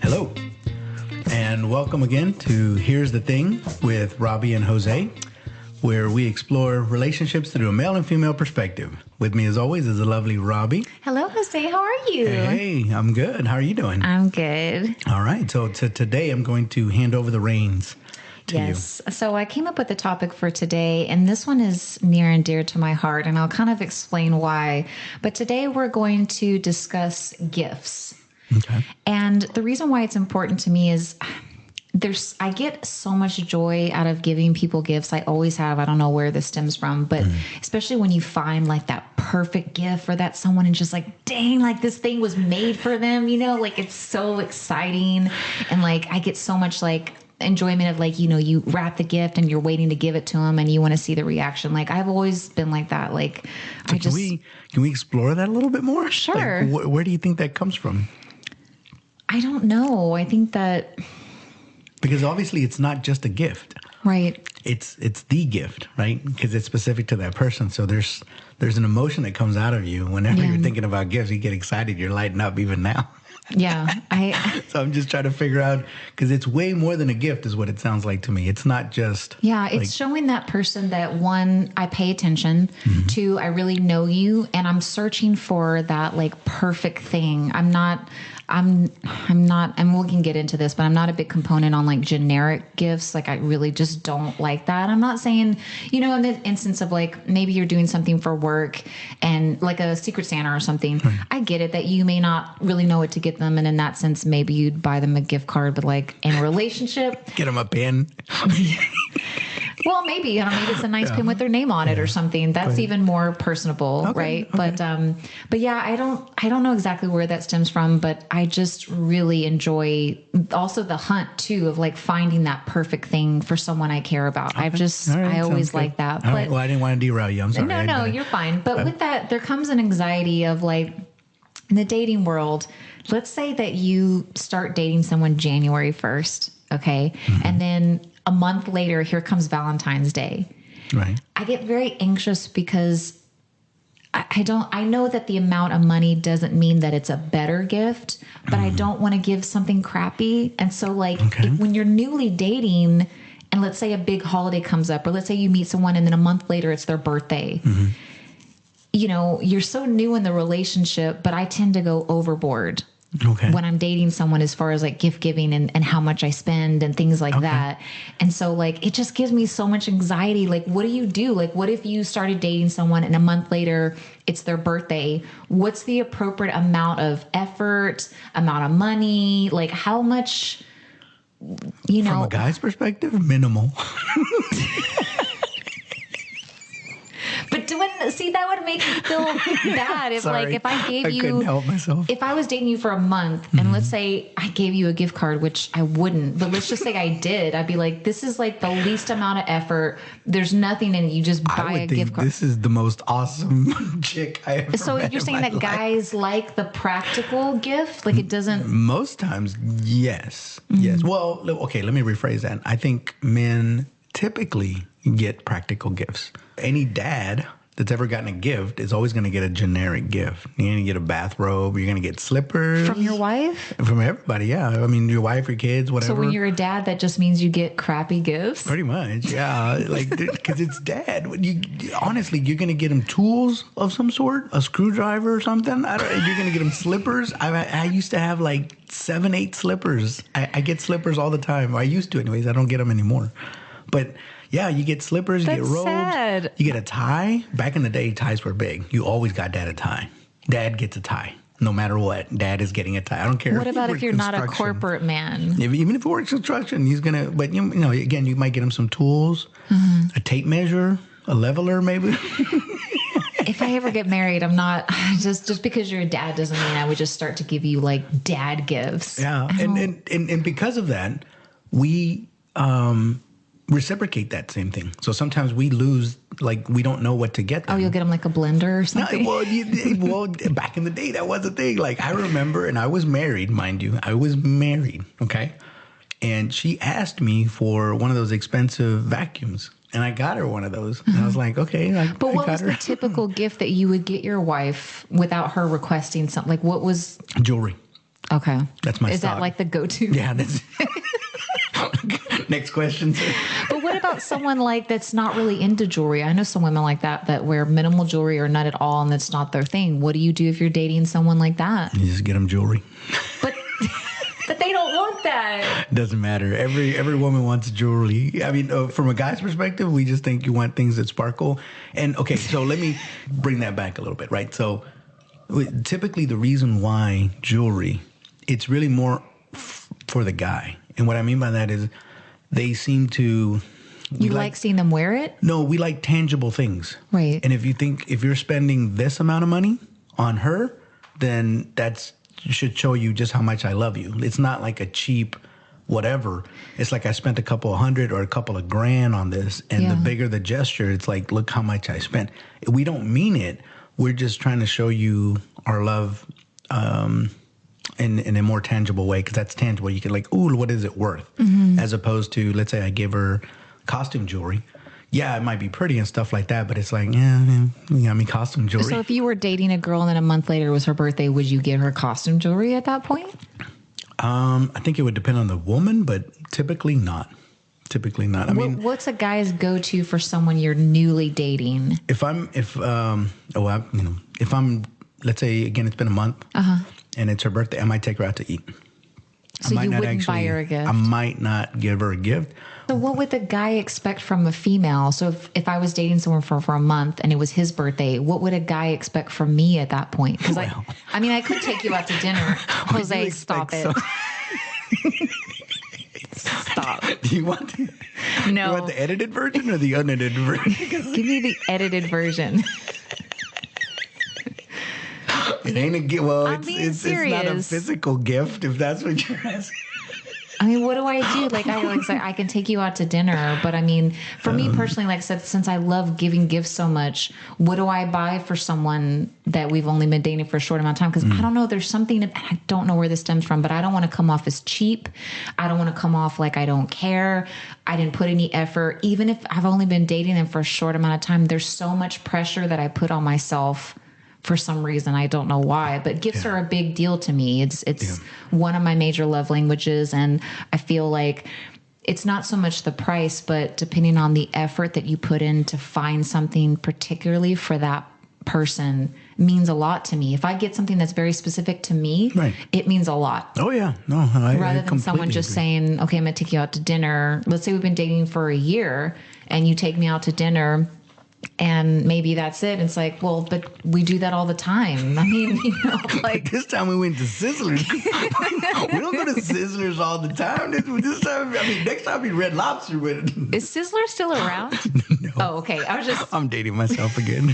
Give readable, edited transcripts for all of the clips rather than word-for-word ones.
Hello, and welcome again to Here's the Thing with Robbie and Jose, where we explore relationships through a male and female perspective. With me, as always, is the lovely Robbie. Hello, Jose. How are you? Hey, I'm good. How are you doing? I'm good. All right. So today, I'm going to hand over the reins to you. So I came up with the topic for today, and this one is near and dear to my heart, and I'll kind of explain why. But today, we're going to discuss gifts. Okay. And the reason why it's important to me is I get so much joy out of giving people gifts. I always have. I don't know where this stems from, but especially when you find like that perfect gift for that someone and just like, dang, like this thing was made for them, like it's so exciting. And like, I get so much like enjoyment of like, you wrap the gift and you're waiting to give it to them and you want to see the reaction. Like I've always been like that. Like So can we explore that a little bit more? Sure. Like, where do you think that comes from? I don't know. I think that... Because obviously it's not just a gift. Right. It's the gift, right? Because it's specific to that person. So there's an emotion that comes out of you whenever you're thinking about gifts. You get excited. You're lighting up even now. Yeah. So I'm just trying to figure out, because it's way more than a gift is what it sounds like to me. It's not just... Yeah, it's showing that person that, one, I pay attention, two, I really know you, and I'm searching for that like perfect thing. I'm not, and we can get into this, but I'm not a big component on like generic gifts. Like I really just don't like that. I'm not saying, in the instance of like, maybe you're doing something for work and like a Secret Santa or something. I get it that you may not really know what to get them. And in that sense, maybe you'd buy them a gift card, but like in a relationship, get them a pen. Well, maybe it's a nice pin with their name on it or something. That's even more personable, right? Okay. But yeah, I don't know exactly where that stems from, but I just really enjoy also the hunt too of like finding that perfect thing for someone I care about. Okay. I always like that. All right. Well, I didn't want to derail you. I'm sorry. No, you're fine. But with that, there comes an anxiety of like in the dating world. Let's say that you start dating someone January 1st, okay, and then a month later, here comes Valentine's Day. Right. I get very anxious because I know that the amount of money doesn't mean that it's a better gift, but I don't want to give something crappy. And so like when you're newly dating and let's say a big holiday comes up, or let's say you meet someone and then a month later it's their birthday, you're so new in the relationship, but I tend to go overboard. Okay. When I'm dating someone as far as like gift giving and how much I spend and things like that. And so like, it just gives me so much anxiety. Like, what do you do? Like, what if you started dating someone and a month later it's their birthday? What's the appropriate amount of effort, amount of money? Like how much, From a guy's perspective, minimal. But that would make me feel bad if Sorry, like if I gave you, couldn't help myself. If I was dating you for a month and let's say I gave you a gift card, which I wouldn't, but let's just say I did, I'd be like, this is like the least amount of effort. There's nothing in it. You just buy a gift card. This is the most awesome chick I ever So met you're saying that life. guys like the practical gift? Like it doesn't... Most times, yes. Yes. Well, okay, let me rephrase that. I think men typically get practical gifts. Any dad that's ever gotten a gift is always going to get a generic gift. You're going to get a bathrobe. You're going to get slippers. From your wife? From everybody, yeah. I mean, your wife, your kids, whatever. So when you're a dad, that just means you get crappy gifts? Pretty much, yeah. Like, because it's dad. Honestly, you're going to get him tools of some sort, a screwdriver or something. You're going to get him slippers. I used to have like 7, 8 slippers. I get slippers all the time. I used to anyways. I don't get them anymore. But... yeah, you get slippers, you get robes, sad. You get a tie. Back in the day, ties were big. You always got dad a tie. Dad gets a tie. No matter what, dad is getting a tie. I don't care. What about if you're not a corporate man? Even if he works construction, he's going to, but again, you might get him some tools, a tape measure, a leveler maybe. If I ever get married, I'm not, just because you're a dad doesn't mean I would just start to give you like dad gifts. Yeah, and because of that, we... reciprocate that same thing. So sometimes we lose, like we don't know what to get them. Oh, you'll get them like a blender or something? No, well, back in the day, that was a thing. Like I remember, and I was married, mind you. I was married, okay? And she asked me for one of those expensive vacuums. And I got her one of those. And I was like, okay. But what was the typical gift that you would get your wife without her requesting something? Like what was... Jewelry. Okay. That's my Is stock. that like the go-to? Yeah. That's next question, sir. But what about someone like that's not really into jewelry? I know some women like that wear minimal jewelry or none at all, and that's not their thing. What do you do if you're dating someone like that? You just get them jewelry. But but they don't want that. Doesn't matter. Every woman wants jewelry. I mean, from a guy's perspective, we just think you want things that sparkle. And okay, so let me bring that back a little bit, right? So typically the reason why jewelry, it's really more for the guy. And what I mean by that is they seem to... You like seeing them wear it? No, we like tangible things. Right. And if you're spending this amount of money on her, then that's should show you just how much I love you. It's not like a cheap whatever. It's like I spent a couple of $100 or a couple of $1,000 on this. And the bigger the gesture, it's like, look how much I spent. We don't mean it. We're just trying to show you our love in a more tangible way, because that's tangible. You can like, ooh, what is it worth? Mm-hmm. As opposed to, let's say I give her costume jewelry. Yeah, it might be pretty and stuff like that, but it's like, yeah, you got me costume jewelry. So if you were dating a girl and then a month later was her birthday, would you give her costume jewelry at that point? I think it would depend on the woman, but typically not. Typically not. I mean, what's a guy's go-to for someone you're newly dating? If I'm, let's say again, it's been a month, and it's her birthday, I might take her out to eat. So you wouldn't buy her a gift? I might not give her a gift. So what would the guy expect from a female? So if I was dating someone for a month and it was his birthday, what would a guy expect from me at that point? Because I could take you out to dinner. Jose, stop it. Stop. Do you want the edited version or the unedited version? Give me the edited version. It ain't a gift. Well, it's not a physical gift, if that's what you're asking. I mean, what do I do? Like I can take you out to dinner, but I mean, for me personally, like I said, since I love giving gifts so much, what do I buy for someone that we've only been dating for a short amount of time? Because I don't know, there's something, I don't know where this stems from, but I don't want to come off as cheap. I don't want to come off like I don't care. I didn't put any effort. Even if I've only been dating them for a short amount of time, there's so much pressure that I put on myself. For some reason, I don't know why, but gifts are a big deal to me. It's one of my major love languages, and I feel like it's not so much the price, but depending on the effort that you put in to find something particularly for that person means a lot to me. If I get something that's very specific to me, it means a lot. Oh yeah, no, rather than someone just saying, "Okay, I'm gonna take you out to dinner." Let's say we've been dating for a year, and you take me out to dinner. And maybe that's it. It's like, well, but we do that all the time. I mean, like this time we went to Sizzlers. We don't go to Sizzlers all the time. This time, next time be Red Lobster. Is Sizzler still around? No. Oh, okay. I'm dating myself again.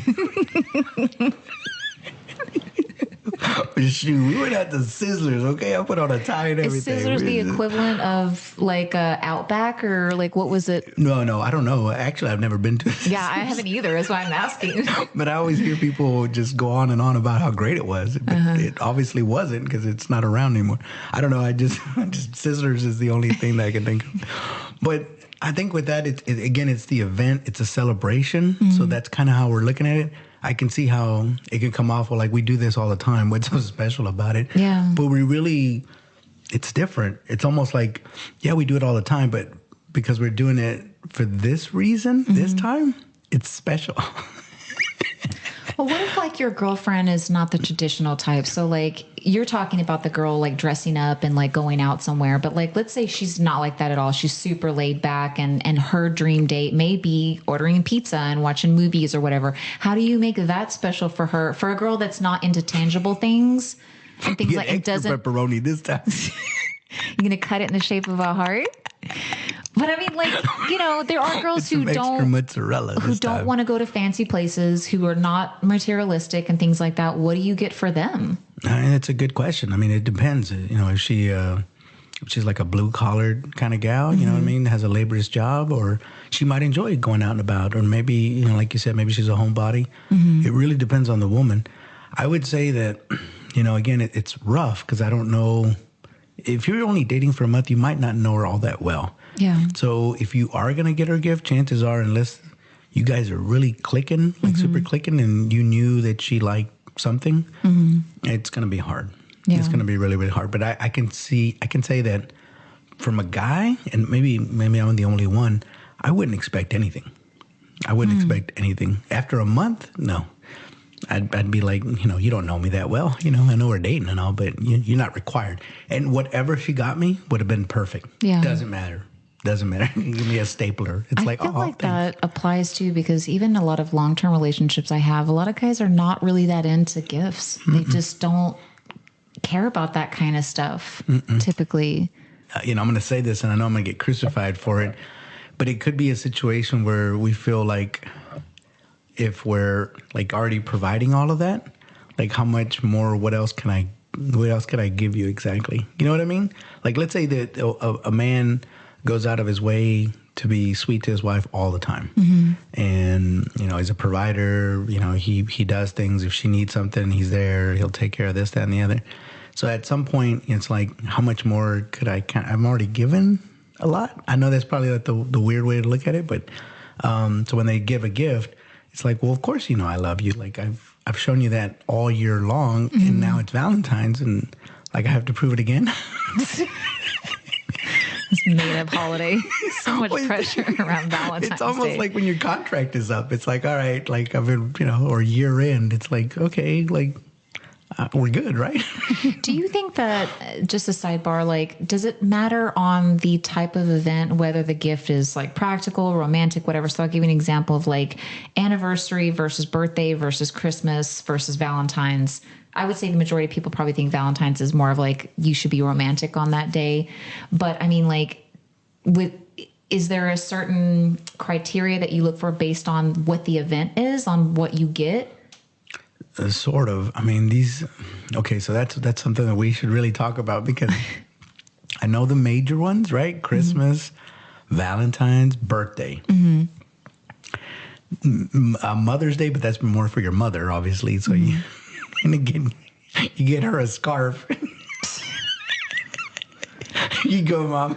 Shoot, we went out to Sizzlers, okay? I put on a tie and everything. Is Sizzlers the equivalent of like Outback, or like what was it? No, I don't know. Actually, I've never been to it. Yeah, I haven't either. That's why I'm asking. But I always hear people just go on and on about how great it was. But it obviously wasn't, because it's not around anymore. I don't know. I just Sizzlers is the only thing that I can think of. But I think with that, it's the event. It's a celebration. Mm-hmm. So that's kind of how we're looking at it. I can see how it can come off like we do this all the time. What's so special about it? Yeah. But it's different. It's almost like, yeah, we do it all the time, but because we're doing it for this reason, this time, it's special. Well, what if like your girlfriend is not the traditional type? So like you're talking about the girl like dressing up and like going out somewhere, but like let's say she's not like that at all. She's super laid back, and her dream date may be ordering pizza and watching movies or whatever. How do you make that special for her? For a girl that's not into tangible things and things like it doesn't pepperoni this time. You're gonna cut it in the shape of a heart. But I mean, like, there are girls who don't want to go to fancy places, who are not materialistic and things like that. What do you get for them? It's a good question. I mean, it depends. If she's like a blue collared kind of gal, you know what I mean, has a laborious job, or she might enjoy going out and about, or maybe, like you said, maybe she's a homebody. It really depends on the woman. I would say that, again, it's rough because I don't know. If you're only dating for a month, you might not know her all that well. Yeah. So if you are going to get her a gift, chances are, unless you guys are really clicking, like super clicking, and you knew that she liked something, it's going to be hard. It's going to be really, really hard. But I can say that from a guy, and maybe I'm the only one, I wouldn't expect anything. I wouldn't expect anything. After a month, no. I'd be like, you don't know me that well. I know we're dating and all, but you're not required. And whatever she got me would have been perfect. Yeah. Doesn't matter. Give me a stapler. It's I feel like that applies too, because even a lot of long-term relationships I have, a lot of guys are not really that into gifts. They just don't care about that kind of stuff typically. I'm going to say this, and I know I'm going to get crucified for it, but it could be a situation where we feel like if we're like already providing all of that, like how much more, what else could I give you exactly? You know what I mean? Like, let's say that a man goes out of his way to be sweet to his wife all the time. And, he's a provider, he does things. If she needs something, he's there, he'll take care of this, that, and the other. So at some point, it's like, how much more could I'm already given a lot. I know that's probably like the weird way to look at it, but so when they give a gift, it's like, well, of course, I love you. Like I've shown you that all year long, and now it's Valentine's, and like I have to prove it again. This made-up holiday. So much pressure around Valentine's Day. It's almost like when your contract is up. It's like, all right, like I've been, or year end. It's like, okay, like we're good, right? Do you think that, just a sidebar, like, does it matter on the type of event, whether the gift is like practical, romantic, whatever? So I'll give you an example of like anniversary versus birthday versus Christmas versus Valentine's. I would say the majority of people probably think Valentine's is more of like, you should be romantic on that day. But I mean, like, is there a certain criteria that you look for based on what the event is, on what you get? Sort of. I mean, okay, so that's something that we should really talk about, because I know the major ones, right? Christmas, Valentine's, birthday. Mother's Day, but that's more for your mother, obviously. So and again, you get her a scarf. You go, Mom.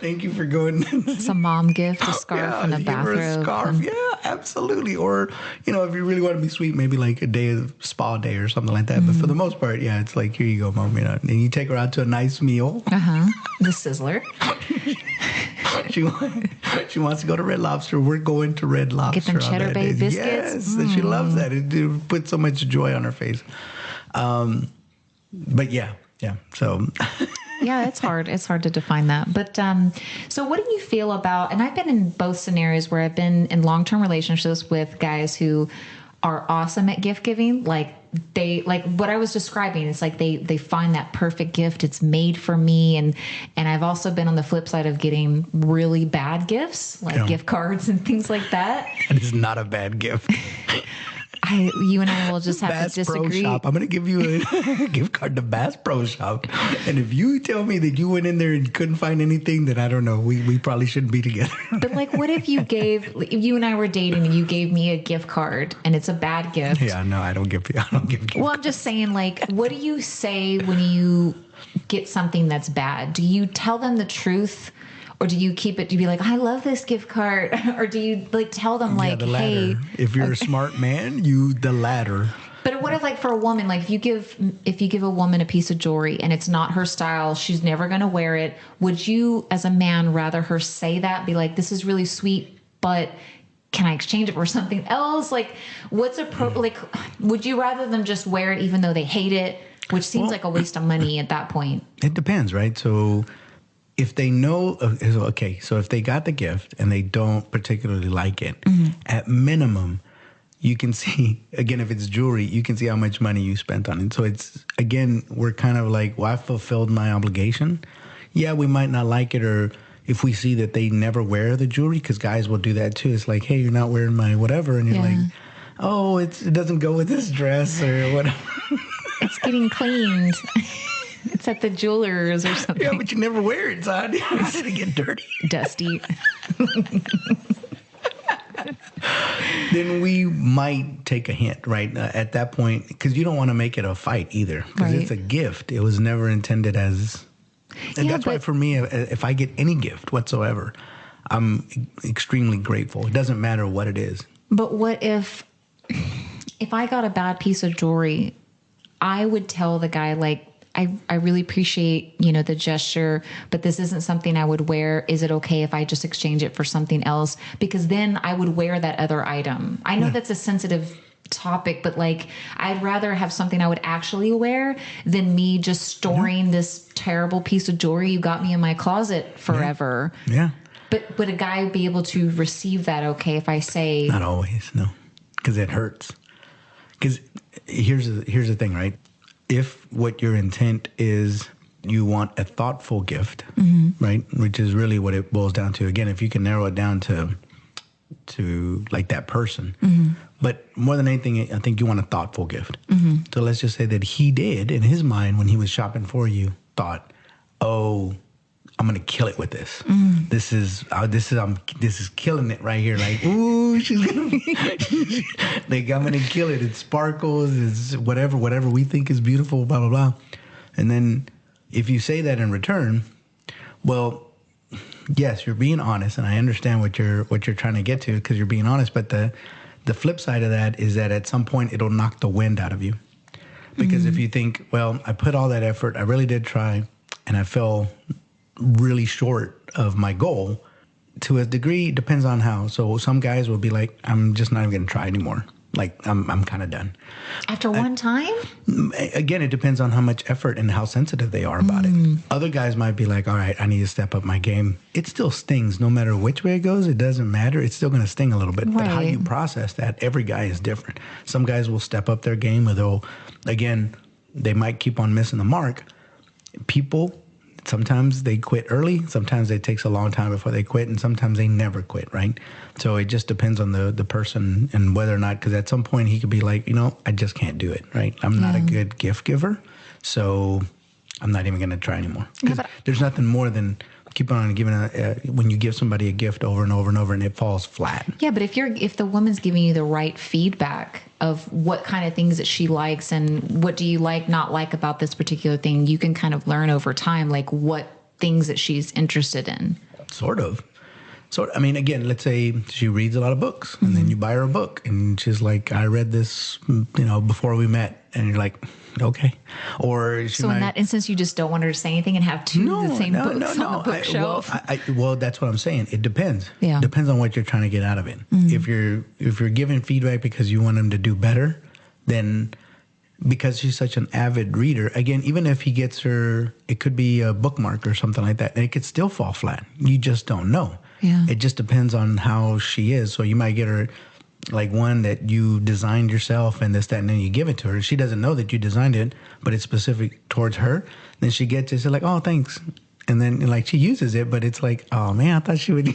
Thank you for going. It's a mom gift, a scarf and a bathrobe. A scarf. Yeah, absolutely. Or, if you really want to be sweet, maybe like a day of spa day or something like that. But for the most part, yeah, it's like, here you go, Mom. And you take her out to a nice meal. The Sizzler. She wants to go to Red Lobster. We're going to Red Lobster. Get them Cheddar Bay biscuits. Yes, and she loves that. It puts so much joy on her face. But yeah. So... Yeah, it's hard. It's hard to define that. But so what do you feel about, and I've been in both scenarios where I've been in long-term relationships with guys who are awesome at gift giving. Like what I was describing, it's like they find that perfect gift. It's made for me. And I've also been on the flip side of getting really bad gifts, like gift cards and things like that. That is not a bad gift. You and I will just have Bass to disagree. Pro Shop. I'm going to give you a gift card to Bass Pro Shop. And if you tell me that you went in there and couldn't find anything, then I don't know. We probably shouldn't be together. But like, what if if you and I were dating and you gave me a gift card and it's a bad gift? Yeah, no, I don't give gift Well, I'm just saying, like, what do you say when you get something that's bad? Do you tell them the truth? Or do you keep it to be like, I love this gift card? Or do you like tell them like, the latter. Hey, if you're a smart man, the latter. But what if, like, for a woman, like if you give a woman a piece of jewelry and it's not her style, she's never going to wear it. Would you, as a man, rather her say that, be like, this is really sweet, but can I exchange it for something else? Like, what's like, would you rather them just wear it even though they hate it, which seems like a waste of money at that point? It depends, right? So if they know, okay, so if they got the gift and they don't particularly like it, at minimum, you can see, again, if it's jewelry, you can see how much money you spent on it. So it's, again, we're kind of like, well, I fulfilled my obligation. Yeah, we might not like it, or if we see that they never wear the jewelry, because guys will do that too. It's like, hey, you're not wearing my whatever. And you're like, oh, it doesn't go with this dress or whatever. It's getting cleaned. It's at the jeweler's or something. Yeah, but you never wear it, son. It's going to get dirty. Dusty. Then we might take a hint, right? At that point, because you don't want to make it a fight either. Because it's a gift. It was never intended as... And that's why for me, if I get any gift whatsoever, I'm extremely grateful. It doesn't matter what it is. But what if I got a bad piece of jewelry, I would tell the guy, like, I really appreciate, the gesture, but this isn't something I would wear. Is it okay if I just exchange it for something else? Because then I would wear that other item. I know that's a sensitive topic, but like, I'd rather have something I would actually wear than me just storing this terrible piece of jewelry you got me in my closet forever. Yeah. But would a guy be able to receive that okay if I say... Not always, no. Because it hurts. Because here's the thing, right? If what your intent is you want a thoughtful gift, right? Which is really what it boils down to. Again, if you can narrow it down to like that person. But more than anything, I think you want a thoughtful gift. So let's just say that he did, in his mind, when he was shopping for you, thought, oh, I'm gonna kill it with this. This is killing it right here. Like, ooh, she's gonna be like, I'm gonna kill it. It sparkles. It's whatever we think is beautiful. Blah blah blah. And then if you say that in return, well, yes, you're being honest, and I understand what you're trying to get to because you're being honest. But the flip side of that is that at some point it'll knock the wind out of you, because if you think, well, I put all that effort, I really did try, and I fell really short of my goal, to a degree. It depends on how. So some guys will be like, I'm just not even going to try anymore. Like, I'm kind of done. After one time? Again, it depends on how much effort and how sensitive they are about it. Other guys might be like, all right, I need to step up my game. It still stings no matter which way it goes. It doesn't matter. It's still going to sting a little bit. Right. But how you process that, every guy is different. Some guys will step up their game, or they might keep on missing the mark. People, sometimes they quit early. Sometimes it takes a long time before they quit, and sometimes they never quit, right? So it just depends on the person and whether or not, because at some point he could be like, I just can't do it, right? I'm not a good gift giver, so I'm not even going to try anymore. Because there's nothing more than keep on giving when you give somebody a gift over and over and over and it falls flat. Yeah, but if the woman's giving you the right feedback of what kind of things that she likes and what do you not like about this particular thing, you can kind of learn over time, like what things that she's interested in. Sort of. So, I mean, again, let's say she reads a lot of books and then you buy her a book and she's like, I read this, before we met. And you're like, okay. Or in that instance, you just don't want her to say anything and have the same books on the bookshelf. Well, that's what I'm saying. It depends. Yeah. Depends on what you're trying to get out of it. If you're giving feedback because you want him to do better, then because she's such an avid reader, again, even if he gets her, it could be a bookmark or something like that, and it could still fall flat. You just don't know. Yeah. It just depends on how she is. So you might get her like one that you designed yourself and this, that, and then you give it to her. She doesn't know that you designed it, but it's specific towards her. Then she gets it. She's like, oh, thanks. And then like she uses it, but it's like, oh man, I thought she would.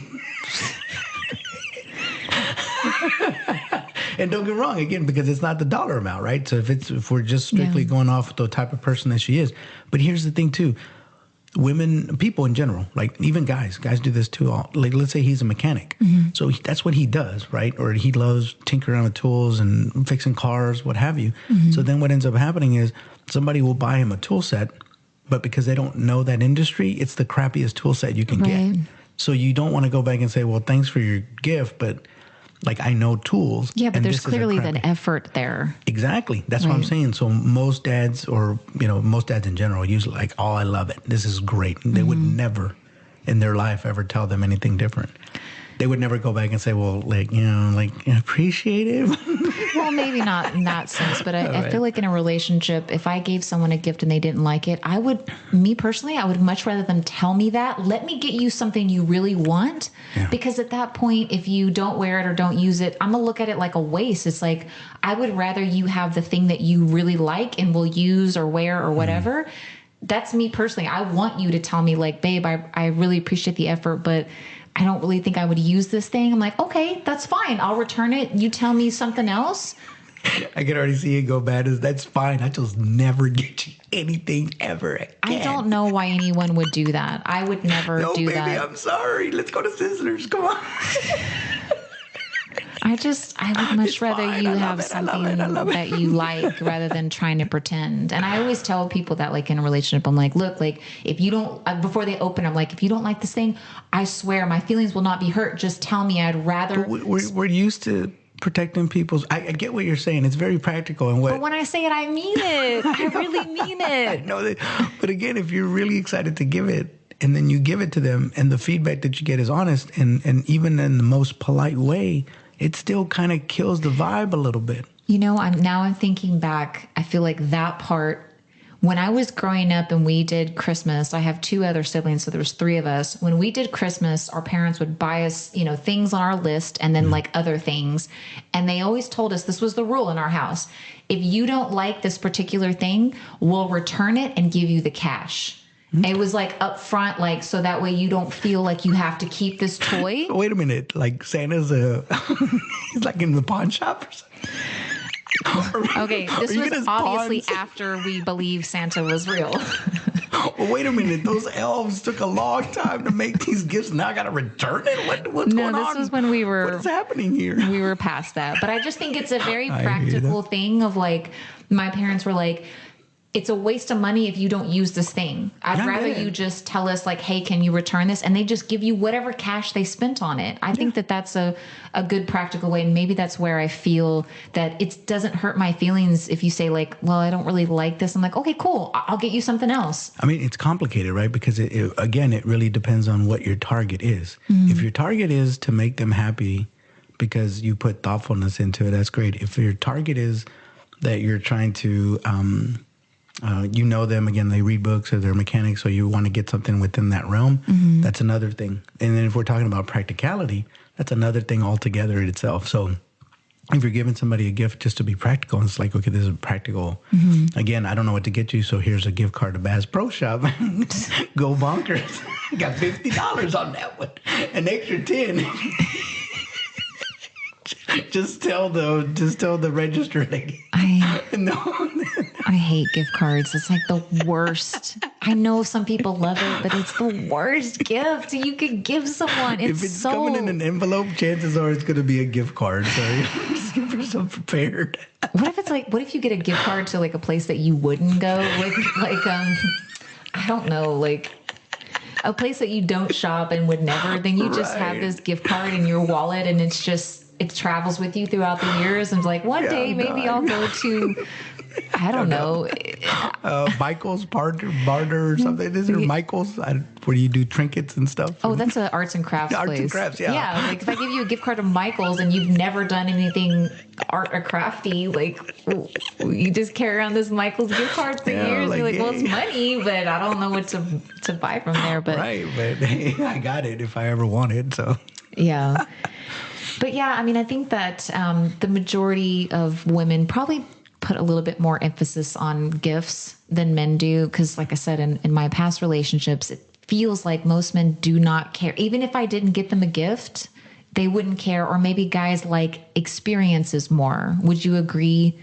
And don't get wrong, again, because it's not the dollar amount, right? So if we're just strictly going off the type of person that she is. But here's the thing too. Women, people in general, like even guys do this too. Like, let's say he's a mechanic. So that's what he does, right? Or he loves tinkering with tools and fixing cars, what have you. So then what ends up happening is somebody will buy him a tool set, but because they don't know that industry, it's the crappiest tool set you can get. So you don't want to go back and say, well, thanks for your gift, but like, I know tools. Yeah, but there's clearly an effort there. Exactly. That's what I'm saying. So most dads, or, most dads in general, usually like, oh, I love it. This is great. They would never in their life ever tell them anything different. They would never go back and say, well, like, appreciate it. Well, maybe not in that sense, but I feel like in a relationship, if I gave someone a gift and they didn't like it, I would much rather them tell me that. Let me get you something you really want. Yeah. Because at that point, if you don't wear it or don't use it, I'm going to look at it like a waste. It's like, I would rather you have the thing that you really like and will use or wear or whatever. That's me personally. I want you to tell me like, babe, I really appreciate the effort, but I don't really think I would use this thing. I'm like, okay, that's fine. I'll return it. You tell me something else. I can already see it go bad. That's fine. I just never get you anything ever again. I don't know why anyone would do that. I would never do that. No, baby, I'm sorry. Let's go to Sizzlers. Come on. I would much rather you have something that you like rather than trying to pretend. And I always tell people that, like, in a relationship, I'm like, look, like, if you don't, before they open, I'm like, if you don't like this thing, I swear my feelings will not be hurt. Just tell me. I'd rather. We're used to protecting people's. I get what you're saying. It's very practical, and But when I say it, I mean it. I really mean I it. know that. But again, if you're really excited to give it, and then you give it to them, and the feedback that you get is honest, and even in the most polite way, it still kind of kills the vibe a little bit. You know, I'm thinking back. I feel like that part. When I was growing up and we did Christmas, I have 2 other siblings, so there was 3 of us. When we did Christmas, our parents would buy us, you know, things on our list and then like other things. And they always told us this was the rule in our house. If you don't like this particular thing, we'll return it and give you the cash. It was like up front, like, so that way you don't feel like you have to keep this toy. Wait a minute, like Santa's he's like in the pawn shop or something. Okay, this was obviously after we believed Santa was real. Well, wait a minute. Those elves took a long time to make these gifts. Now I got to return it? What's going on? No, this was when we were... What is happening here? We were past that. But I just think it's a very practical thing of like, my parents were like, it's a waste of money if you don't use this thing. I'd rather you just tell us like, hey, can you return this? And they just give you whatever cash they spent on it. I think that that's a good practical way. And maybe that's where I feel that it doesn't hurt my feelings if you say like, well, I don't really like this. I'm like, okay, cool. I'll get you something else. I mean, it's complicated, right? Because again, it really depends on what your target is. If your target is to make them happy because you put thoughtfulness into it, that's great. If your target is that you're trying to, you know them, again, they read books or they're mechanics, so you want to get something within that realm, that's another thing. And then if we're talking about practicality, that's another thing altogether in itself. So if you're giving somebody a gift just to be practical, and it's like, okay, this is practical. Again, I don't know what to get you, so here's a gift card to Bass Pro Shop. Go bonkers. Got $50 on that one. An extra 10. Just tell the register lady. I hate gift cards. It's like the worst. I know some people love it, but it's the worst gift you could give someone. If it's coming in an envelope, chances are it's going to be a gift card. So just give yourself prepared. What if you get a gift card to like a place that you wouldn't go? I don't know, like a place that you don't shop and would never, then you just have this gift card in your wallet and it's just, it travels with you throughout the years. And it's like, one day maybe I'll go to, I don't know. Michael's barter or something. Is there Michael's where you do trinkets and stuff? Oh, that's an arts and crafts place. Arts and crafts, yeah. Yeah, like if I give you a gift card to Michael's and you've never done anything art or crafty, like you just carry around this Michael's gift card for years. Like, you're like, well, it's money, but I don't know what to buy from there. But right, but hey, I got it if I ever want it. So yeah. But yeah, I mean, I think that the majority of women probably put a little bit more emphasis on gifts than men do. Because like I said, in my past relationships, it feels like most men do not care. Even if I didn't get them a gift, they wouldn't care. Or maybe guys like experiences more. Would you agree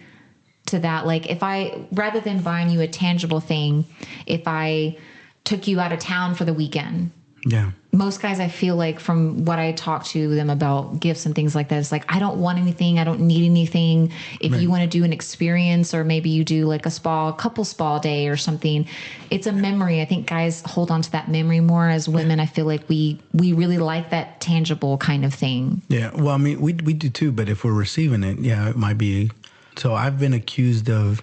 to that? Like if rather than buying you a tangible thing, if I took you out of town for the weekend. Yeah. Most guys, I feel like from what I talk to them about gifts and things like that, it's like, I don't want anything. I don't need anything. If you want to do an experience or maybe you do like a couple spa day or something, it's a memory. I think guys hold on to that memory more. As women, I feel like we really like that tangible kind of thing. Yeah. Well, I mean, we do too, but if we're receiving it, yeah, it might be. So I've been accused of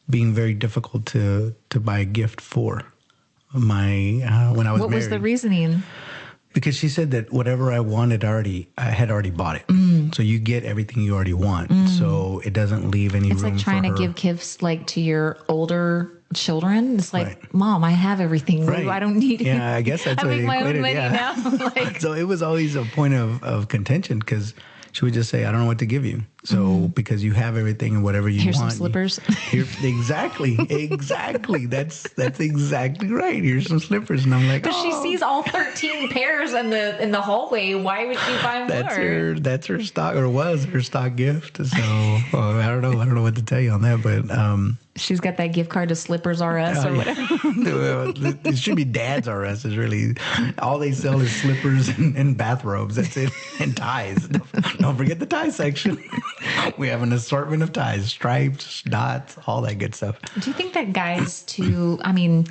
being very difficult to buy a gift for. When I was married. What was the reasoning? Because she said that whatever I wanted I had already bought it. So you get everything you already want. So it doesn't leave any room for her. It's like trying to give gifts like to your older children. It's like, Mom, I have everything. Right. I don't need it. Yeah, I guess that's what I make my own money now. So it was always a point of contention because she would just say, I don't know what to give you. So because you have everything and whatever you Here's want. Some slippers. Exactly. That's exactly right. Here's some slippers. And I'm like, but she sees all 13 pairs in the hallway. Why would she buy more? That's her stock, or was her stock gift. So I don't know what to tell you on that, but she's got that gift card to Slippers RS or whatever. It should be Dad's RS. Is really all they sell is slippers and bathrobes. That's it, and ties. Don't forget the tie section. We have an assortment of ties, stripes, dots, all that good stuff. Do you think that guys too, I mean,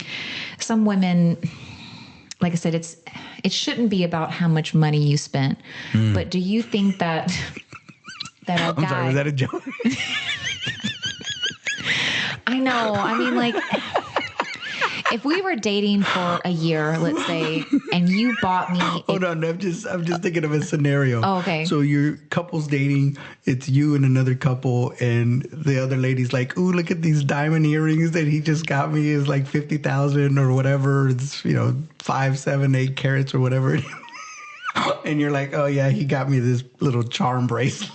some women, like I said, it shouldn't be about how much money you spent, but do you think that that I've got. I'm sorry, was that a joke? I know. I mean, like, if we were dating for a year, let's say, and you bought me. Hold on, I'm just thinking of a scenario. Oh, okay. So your couple's dating, it's you and another couple, and the other lady's like, "Ooh, look at these diamond earrings that he just got me. Is like 50,000 or whatever. It's 5, 7, 8 carats or whatever." And you're like, "Oh yeah, he got me this little charm bracelet."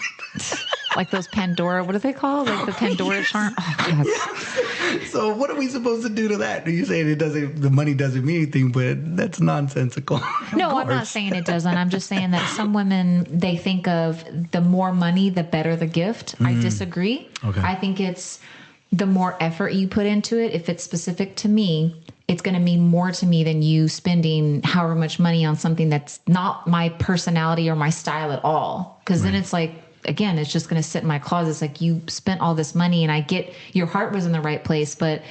Like those Pandora, what do they call? Like the Pandora charm? Oh, God. Yes. So what are we supposed to do to that? You're saying the money doesn't mean anything, but that's nonsensical. No, I'm not saying it doesn't. I'm just saying that some women, they think of the more money, the better the gift. I disagree. Okay. I think it's the more effort you put into it. If it's specific to me, it's going to mean more to me than you spending however much money on something that's not my personality or my style at all. Because then it's like, again, it's just going to sit in my closet. It's like, you spent all this money, and I get your heart was in the right place, but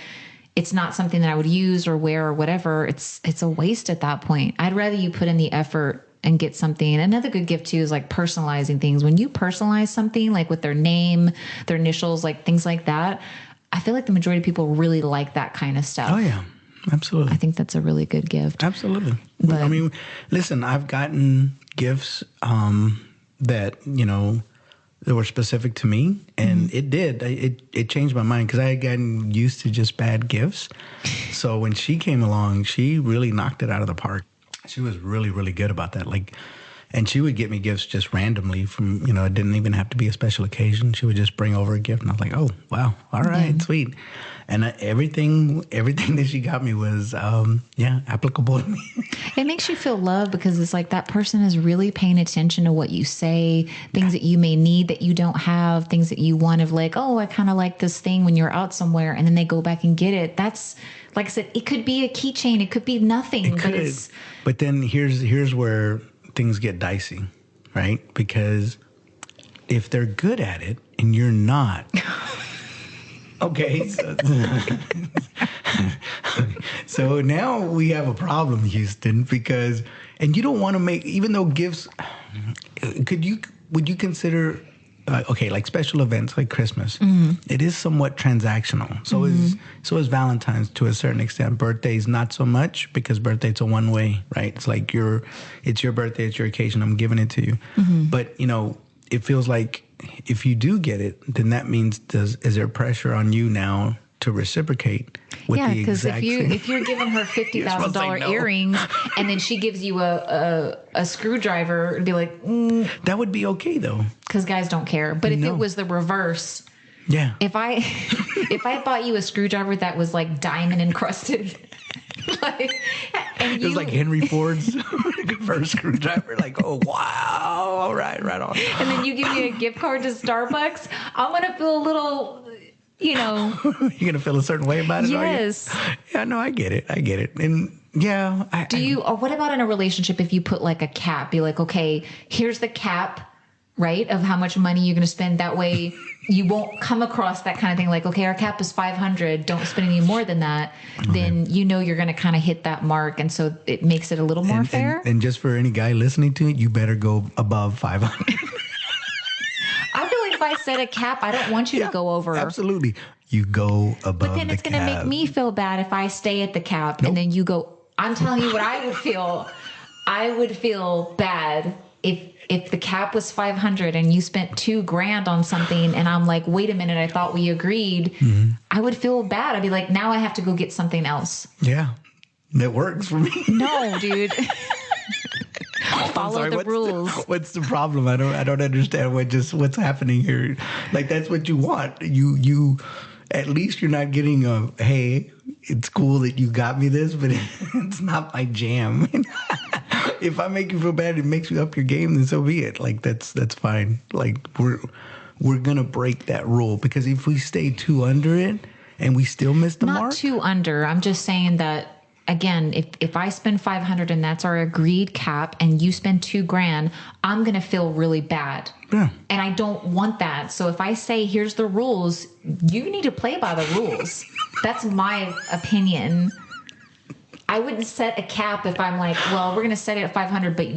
it's not something that I would use or wear or whatever. It's a waste at that point. I'd rather you put in the effort and get something. Another good gift too is like personalizing things. When you personalize something like with their name, their initials, like things like that, I feel like the majority of people really like that kind of stuff. Oh yeah, absolutely. I think that's a really good gift. Absolutely. But, I mean, listen, I've gotten gifts that that were specific to me, and it changed my mind, because I had gotten used to just bad gifts. So when she came along, she really knocked it out of the park. She was really, really good about that. And she would get me gifts just randomly from, it didn't even have to be a special occasion. She would just bring over a gift, and I was like, oh, wow, all right, sweet. And everything that she got me was, applicable to me. It makes you feel loved, because it's like that person is really paying attention to what you say, things that you may need that you don't have, things that you want of like, oh, I kind of like this thing when you're out somewhere, and then they go back and get it. That's, like I said, it could be a keychain. It could be nothing. But then here's where things get dicey, right? Because if they're good at it and you're not, okay, so now we have a problem, Houston, because, and you don't want to make, even though gifts, would you consider, like special events like Christmas, it is somewhat transactional. So is Valentine's to a certain extent. Birthdays, not so much, because birthday's a one way, right? It's like it's your birthday, it's your occasion, I'm giving it to you. But, it feels like if you do get it, then that means is there pressure on you now to reciprocate with the exact same? If you're giving her $50,000 earrings, and then she gives you a screwdriver, it'd be like, that would be okay though, because guys don't care. But if it was the reverse, yeah. If I bought you a screwdriver that was like diamond encrusted, it was like Henry Ford's first screwdriver, like, oh wow, all right on. And then you give me a gift card to Starbucks, I'm gonna feel a little, You're gonna feel a certain way about it. Yes. Are you? Yeah, no, I get it, and yeah. Or what about in a relationship if you put like a cap? Be like, okay, here's the cap, right, of how much money you're gonna spend. That way you won't come across that kind of thing. Like, okay, our cap is 500. Don't spend any more than that. Okay. Then you're going to kind of hit that mark, and so it makes it a little more fair. And just for any guy listening to it, you better go above 500. I feel like if I set a cap, I don't want you to go over. Absolutely, you go above. But then it's going to make me feel bad if I stay at the cap, and then you go. I'm telling you what I would feel. I would feel bad if the cap was 500 and you spent $2,000 on something, and I'm like, wait a minute, I thought we agreed. I would feel bad. I'd be like, now I have to go get something else. Yeah, that works for me. No, dude. Follow the rules. What's the problem? I don't understand what's happening here. Like, that's what you want. You at least you're not getting hey, it's cool that you got me this, but it's not my jam. If I make you feel bad, it makes you up your game, then so be it. Like, that's fine. Like, we're gonna break that rule, because if we stay too under it and we still miss the mark. Not too under. I'm just saying that, again, if I spend 500 and that's our agreed cap, and you spend $2,000, I'm gonna feel really bad. Yeah. And I don't want that. So if I say, here's the rules, you need to play by the rules. That's my opinion. I wouldn't set a cap if I'm like, well, we're going to set it at 500, but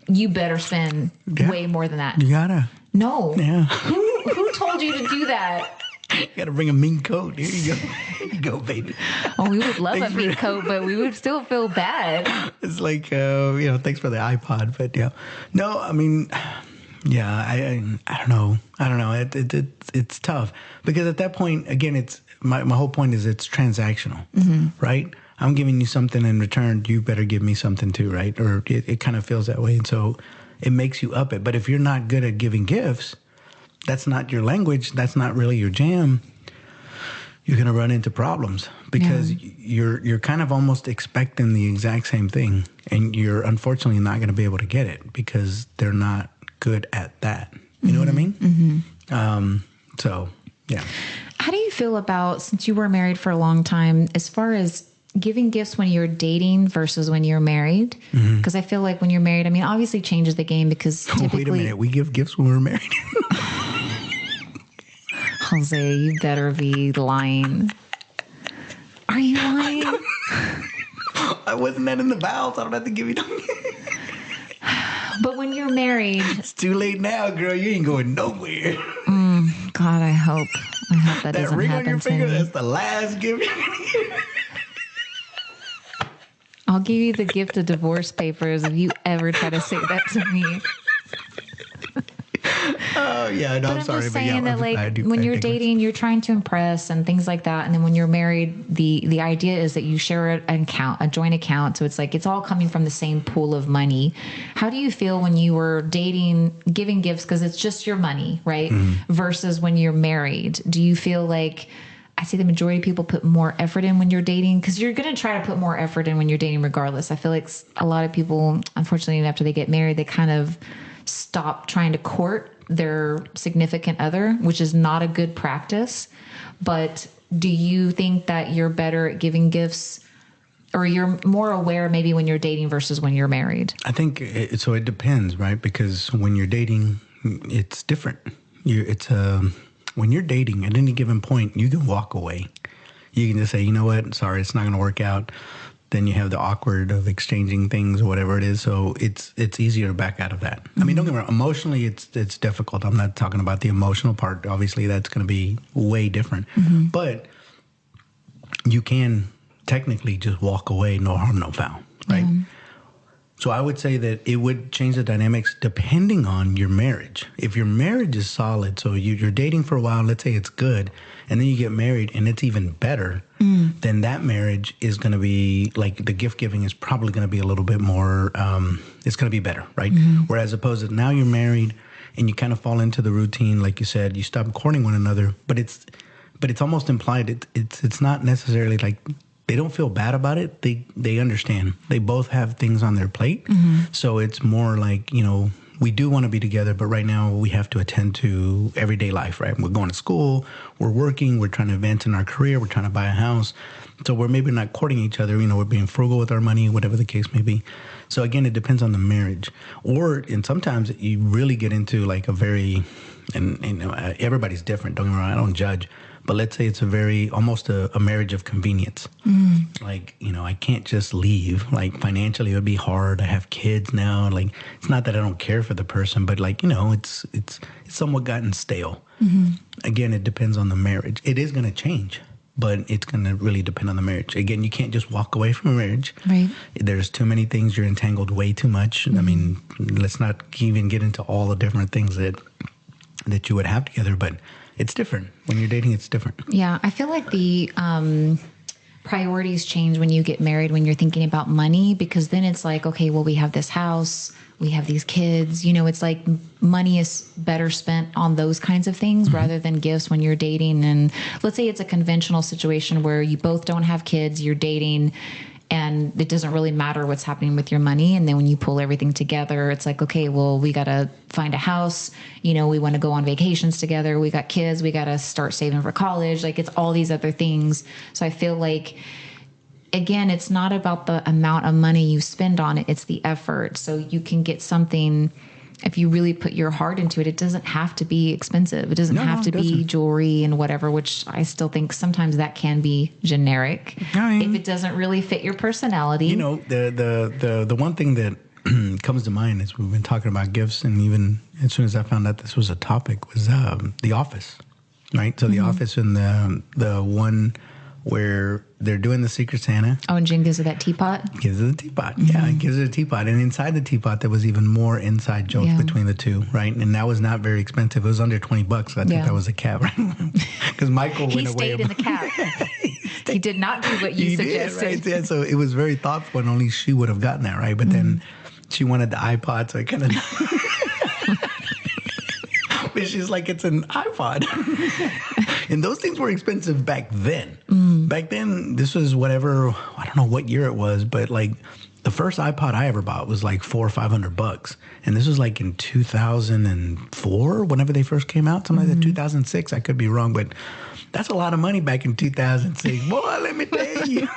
you better spend way more than that. You gotta. No. Yeah. Who told you to do that? You got to bring a mink coat. Here you go. Here you go, baby. Oh, we would love a mink coat, but we would still feel bad. It's like, thanks for the iPod. But yeah. No, I mean, yeah, I don't know. I don't know. It's tough because at that point, again, it's my whole point is it's transactional, right? I'm giving you something in return. You better give me something too, right? Or it kind of feels that way. And so it makes you up it. But if you're not good at giving gifts, that's not your language. That's not really your jam. You're going to run into problems because you're kind of almost expecting the exact same thing. And you're unfortunately not going to be able to get it because they're not good at that. You know what I mean? So, yeah. How do you feel about, since you were married for a long time, as far as giving gifts when you're dating versus when you're married? Because I feel like when you're married, I mean, obviously changes the game because typically... Wait a minute. We give gifts when we're married? Jose, you better be lying. Are you lying? I wasn't that in the vows. I don't have to give you But when you're married... It's too late now, girl. You ain't going nowhere. God, I hope that doesn't ring happen on your to finger, me. that's the last gift you're going to get. I'll give you the gift of divorce papers if you ever try to say that to me. Oh, yeah. No, But I'm sorry. just But yeah, saying that, when you're dating, you're trying to impress and things like that. And then when you're married, the idea is that you share an account, a joint account. So it's like it's all coming from the same pool of money. How do you feel when you were dating, giving gifts because it's just your money, right? Versus when you're married? Do you feel like... I see the majority of people put more effort in when you're dating because you're going to try to put more effort in when you're dating regardless. I feel like a lot of people, unfortunately, after they get married, they kind of stop trying to court their significant other, which is not a good practice. But do you think that you're better at giving gifts or you're more aware maybe when you're dating versus when you're married? I think it depends, right? Because when you're dating, it's different. When you're dating, at any given point, you can walk away. You can just say, you know what, sorry, it's not going to work out. Then you have the awkward of exchanging things or whatever it is. So it's easier to back out of that. I mean, don't get me wrong. Emotionally, it's difficult. I'm not talking about the emotional part. Obviously, that's going to be way different. But you can technically just walk away, no harm, no foul, right? So I would say that it would change the dynamics depending on your marriage. If your marriage is solid, so you're dating for a while, let's say it's good, and then you get married and it's even better, then that marriage is going to be, like, the gift giving is probably going to be a little bit more, it's going to be better, right? Whereas opposed to now you're married and you kind of fall into the routine, like you said, you stop courting one another, but it's almost implied. It's not necessarily like... They don't feel bad about it. They understand. They both have things on their plate. So it's more like, we do want to be together, but right now we have to attend to everyday life, right? We're going to school, we're working, we're trying to advance in our career, we're trying to buy a house. So we're maybe not courting each other, we're being frugal with our money, whatever the case may be. So again, it depends on the marriage. And sometimes you really get into like a very, and everybody's different, don't get me wrong, I don't judge. But let's say it's almost a marriage of convenience. Like, I can't just leave. Like, financially, it would be hard. I have kids now. Like, it's not that I don't care for the person, but like, it's somewhat gotten stale. Again, it depends on the marriage. It is going to change, but it's going to really depend on the marriage. Again, you can't just walk away from a marriage. Right. There's too many things. You're entangled way too much. I mean, let's not even get into all the different things that you would have together, but it's different. When you're dating, it's different. Yeah, I feel like the priorities change when you get married, when you're thinking about money, because then it's like, okay, well, we have this house, we have these kids. It's like money is better spent on those kinds of things rather than gifts when you're dating. And let's say it's a conventional situation where you both don't have kids, you're dating, and it doesn't really matter what's happening with your money. And then when you pull everything together, it's like, okay, well, we got to find a house. We want to go on vacations together. We got kids. We got to start saving for college. Like, it's all these other things. So I feel like, again, it's not about the amount of money you spend on it. It's the effort. So you can get something... If you really put your heart into it, it doesn't have to be expensive. It doesn't have to be jewelry and whatever, which I still think sometimes that can be generic if it doesn't really fit your personality. The one thing that comes to mind as we've been talking about gifts, and even as soon as I found out this was a topic, was The Office, right? So The Office and the one where they're doing the Secret Santa. Oh, and Jim gives her that teapot? Gives her the teapot. Yeah, he gives her a teapot. And inside the teapot, there was even more inside jokes between the two, right? And that was not very expensive. It was under $20. I think that was a cab, right? Because Michael went away. He stayed in the cab. He did not do what you suggested. Did, right? Yeah, so it was very thoughtful, and only she would have gotten that, right? But then she wanted the iPod, so it kind of... But she's like, it's an iPod. And those things were expensive back then. Back then, this was whatever, I don't know what year it was, but like the first iPod I ever bought was like $400 or $500. And this was like in 2004, whenever they first came out, something like that, 2006. I could be wrong, but that's a lot of money back in 2006. Boy, let me tell you.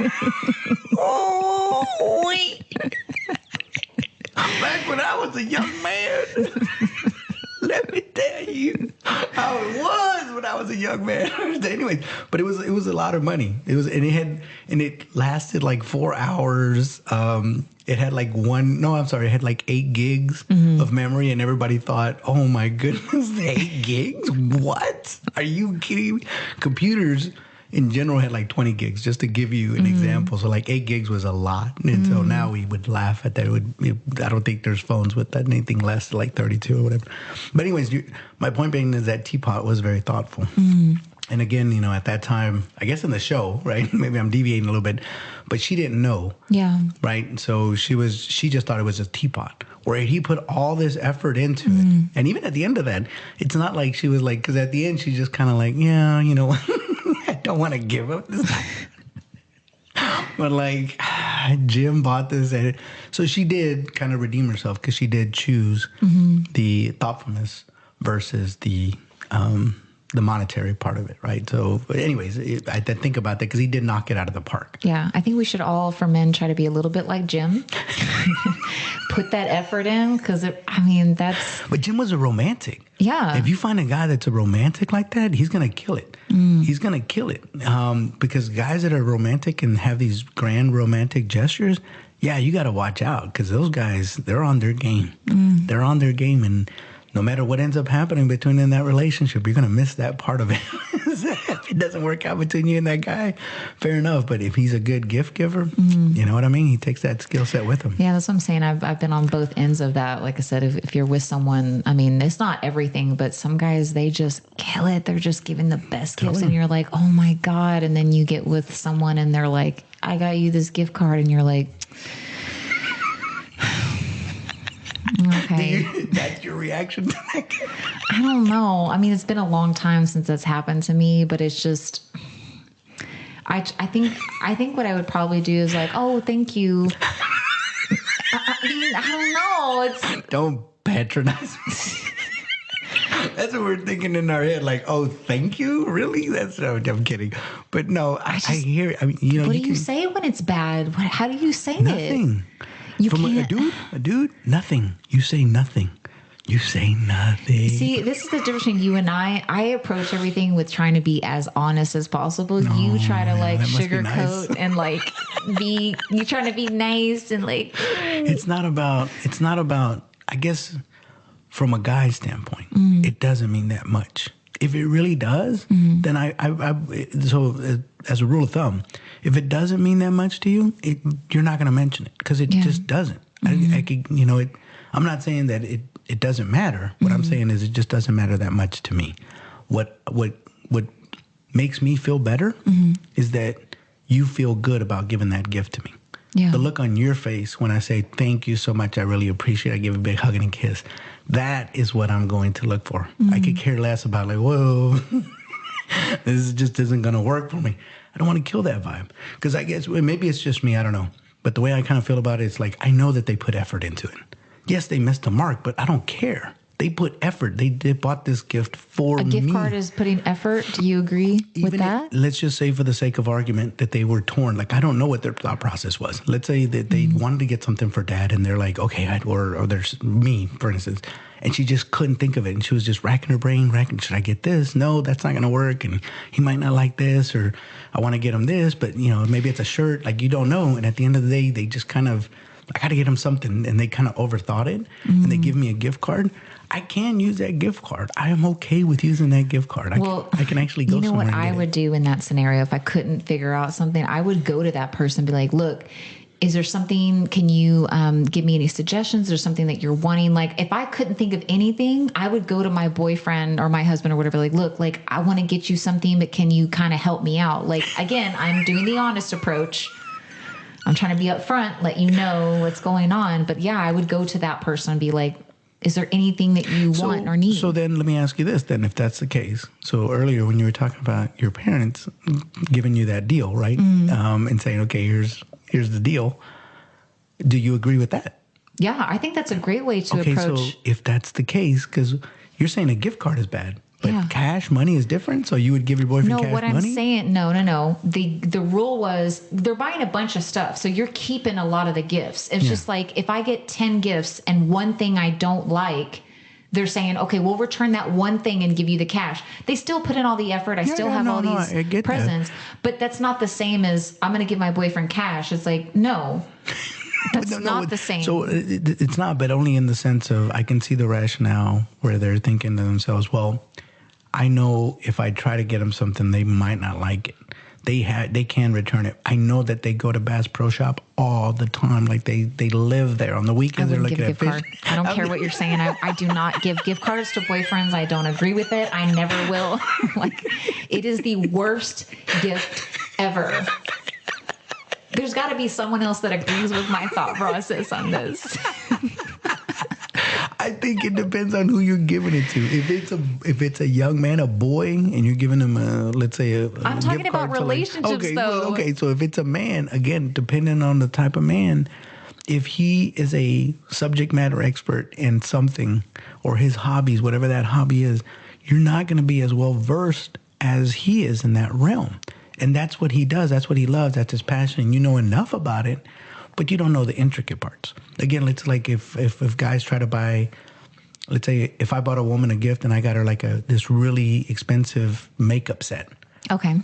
Back when I was a young man. Let me tell you how it was when I was a young man. Anyways, but it was a lot of money. It lasted like 4 hours. It had like it had like 8 gigs of memory, and everybody thought, oh my goodness, 8 gigs? What? Are you kidding me? Computers in general had like 20 gigs, just to give you an example. So like 8 gigs was a lot. And so now we would laugh at that. I don't think there's phones with that, anything less than like 32 or whatever. But anyways, my point being is that teapot was very thoughtful. And again, at that time, I guess in the show, right? Maybe I'm deviating a little bit, but she didn't know. Yeah. Right? So she just thought it was a teapot. Where he put all this effort into it. And even at the end of that, it's not like she was like, because at the end, she's just kind of like, yeah, I don't want to give up this. But like, Jim bought this. And so she did kind of redeem herself, because she did choose the thoughtfulness versus the monetary part of it, right? So, but anyways, I think about that because he did knock it out of the park. Yeah, I think we should all, for men, try to be a little bit like Jim. Put that effort in, because that's... But Jim was a romantic. Yeah. If you find a guy that's a romantic like that, he's going to kill it. He's going to kill it. Because guys that are romantic and have these grand romantic gestures, yeah, you got to watch out, because those guys, they're on their game. They're on their game, and no matter what ends up happening between in that relationship, you're going to miss that part of it. If it doesn't work out between you and that guy, fair enough. But if he's a good gift giver, you know what I mean? He takes that skill set with him. Yeah, that's what I'm saying. I've been on both ends of that. Like I said, if you're with someone, it's not everything, but some guys, they just kill it. They're just giving the best gifts. And you're like, oh my God. And then you get with someone and they're like, I got you this gift card. And you're like... Okay. That's your reaction to that? I don't know. It's been a long time since that's happened to me, but it's just, I think what I would probably do is like, oh, thank you. I don't know. Don't patronize me. That's what we're thinking in our head. Like, oh, thank you? Really? I'm kidding. But no, I hear it. What do you say when it's bad? How do you say nothing. You From can't. A dude, nothing. You say nothing. You say nothing. See, this is the difference between you and I. I approach everything with trying to be as honest as possible. You try to sugarcoat nice. And you trying to be nice and like. It's not about, I guess, from a guy's standpoint, it doesn't mean that much. If it really does, then so as a rule of thumb, if it doesn't mean that much to you, you're not going to mention it, because it just doesn't. I'm not saying that it doesn't matter. What I'm saying is it just doesn't matter that much to me. What makes me feel better is that you feel good about giving that gift to me. Yeah. The look on your face when I say, thank you so much, I really appreciate it, I give a big hug and a kiss. That is what I'm going to look for. I could care less about like, whoa, this just isn't going to work for me. I don't want to kill that vibe. Because I guess maybe it's just me, I don't know. But the way I kind of feel about it, it's like, I know that they put effort into it. Yes, they missed the mark, but I don't care. They put effort. They bought this gift for me. A gift card is putting effort. Do you agree with that? Let's just say, for the sake of argument, that they were torn. Like, I don't know what their thought process was. Let's say that they wanted to get something for Dad, and they're like, okay, or there's me, for instance, and she just couldn't think of it, and she was just racking her brain, should I get this? No, that's not going to work, and he might not like this, or I want to get him this, but maybe it's a shirt. Like, you don't know, and at the end of the day, they just kind of I got to get them something, and they kind of overthought it, and they give me a gift card, I can use that gift card. I am okay with using that gift card. I can actually go somewhere. You know what and I would do in that scenario if I couldn't figure out something? I would go to that person and be like, look, is there something, can you give me any suggestions or something that you're wanting? Like, if I couldn't think of anything, I would go to my boyfriend or my husband or whatever, like, look, like, I want to get you something, but can you kind of help me out? Like, again, I'm doing the honest approach. I'm trying to be upfront, let you know what's going on. But yeah, I would go to that person and be like, is there anything that you want or need? So then let me ask you this then, if that's the case. So earlier when you were talking about your parents giving you that deal, right? And saying, okay, here's the deal. Do you agree with that? Yeah, I think that's a great way to approach. Okay, so if that's the case, because you're saying a gift card is bad, but cash money is different, so you would give your boyfriend cash money? No, what I'm saying, no. The rule was they're buying a bunch of stuff, so you're keeping a lot of the gifts. It's just like if I get 10 gifts and one thing I don't like, they're saying, okay, we'll return that one thing and give you the cash. They still put in all the effort. I still have all these presents, but that's not the same as I'm going to give my boyfriend cash. It's like, no. That's not the same. So it's not, but only in the sense of I can see the rationale where they're thinking to themselves, well, I know if I try to get them something, they might not like it. They can return it. I know that they go to Bass Pro Shop all the time. Like they live there. On the weekends, they're looking at fish. I don't care what you're saying. I do not give gift cards to boyfriends. I don't agree with it. I never will. Like, it is the worst gift ever. There's got to be someone else that agrees with my thought process on this. I think it depends on who you're giving it to. If it's a young man, a boy, and you're giving him let's say I'm talking about relationships, though. Okay, so if it's a man, again, depending on the type of man, if he is a subject matter expert in something or his hobbies, whatever that hobby is, you're not going to be as well versed as he is in that realm. And that's what he does. That's what he loves. That's his passion. You know enough about it, but you don't know the intricate parts. Again, it's like if guys try to buy, let's say if I bought a woman a gift and I got her like this really expensive makeup set. Okay.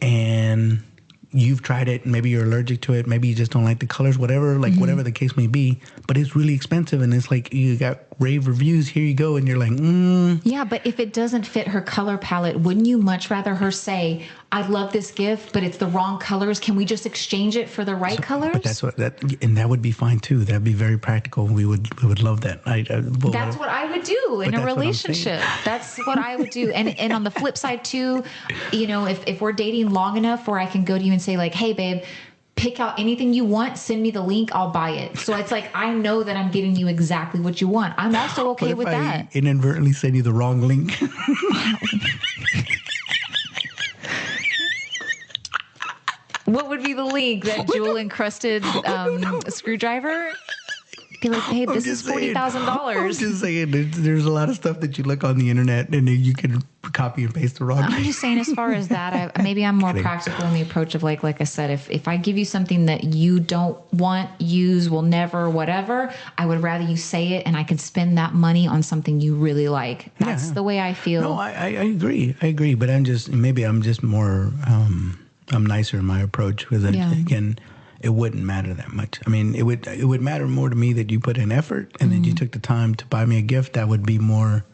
And you've tried it, maybe you're allergic to it, maybe you just don't like the colors, whatever, like whatever the case may be, but it's really expensive and it's like you got rave reviews, here you go, and you're like, Yeah, but if it doesn't fit her color palette, wouldn't you much rather her say, I love this gift, but it's the wrong colors. Can we just exchange it for the right colors? But that would be fine too. That'd be very practical. We would love that. That's what I would do in a relationship. That's what I would do. And on the flip side too, you know, if we're dating long enough where I can go to you and say like, hey babe, pick out anything you want, send me the link, I'll buy it. So it's like, I know that I'm giving you exactly what you want. I'm also okay with that. I inadvertently send you the wrong link. What would be the link? That jewel encrusted screwdriver? Be like, hey, this is $40,000. I'm just saying, there's a lot of stuff that you look on the internet and you can copy and paste the wrong. I'm just saying, as far as that, maybe I'm more practical in the approach of like I said, if I give you something that you don't want, use, will never, whatever, I would rather you say it and I can spend that money on something you really like. That's the way I feel. No, I agree. But I'm just more, I'm nicer in my approach because again, it wouldn't matter that much. I mean, it would matter more to me that you put in effort and that you took the time to buy me a gift. That would be more,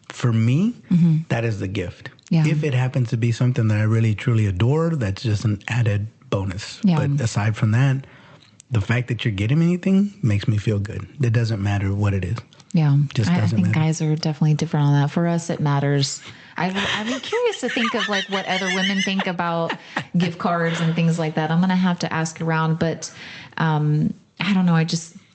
for me, that is the gift. Yeah. If it happens to be something that I really, truly adore, that's just an added bonus. Yeah. But aside from that, the fact that you're getting me anything makes me feel good. It doesn't matter what it is. Yeah. Just doesn't I think matter. Guys are definitely different on that. For us, it matters. I'm curious to think of like what other women think about gift cards and things like that. I'm going to have to ask around, but I don't know.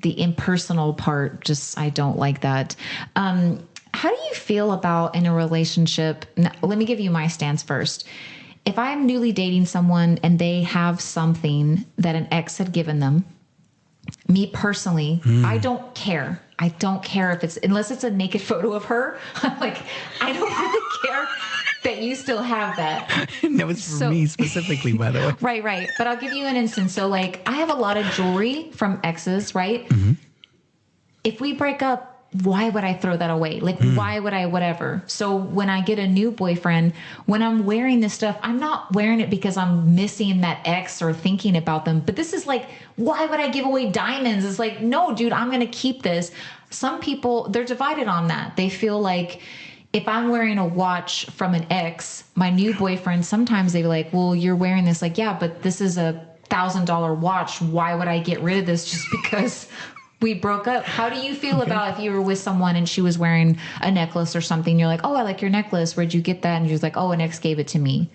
The impersonal part, I don't like that. How do you feel about in a relationship? Now, let me give you my stance first. If I'm newly dating someone and they have something that an ex had given them, me personally, I don't care. I don't care if unless it's a naked photo of her. Like, I don't really care that you still have that. That was for me specifically, by the way. Right. But I'll give you an instance. So, like, I have a lot of jewelry from exes, right? Mm-hmm. If we break up, why would I throw that away? Like, why would I, whatever? So when I get a new boyfriend, when I'm wearing this stuff, I'm not wearing it because I'm missing that ex or thinking about them. But this is like, why would I give away diamonds? It's like, no, dude, I'm going to keep this. Some people, they're divided on that. They feel like if I'm wearing a watch from an ex, my new boyfriend, sometimes they be like, well, you're wearing this. Like, yeah, but this is $1,000 watch. Why would I get rid of this just because we broke up? How do you feel about if you were with someone and she was wearing a necklace or something? You're like, oh, I like your necklace. Where'd you get that? And you're like, oh, an ex gave it to me.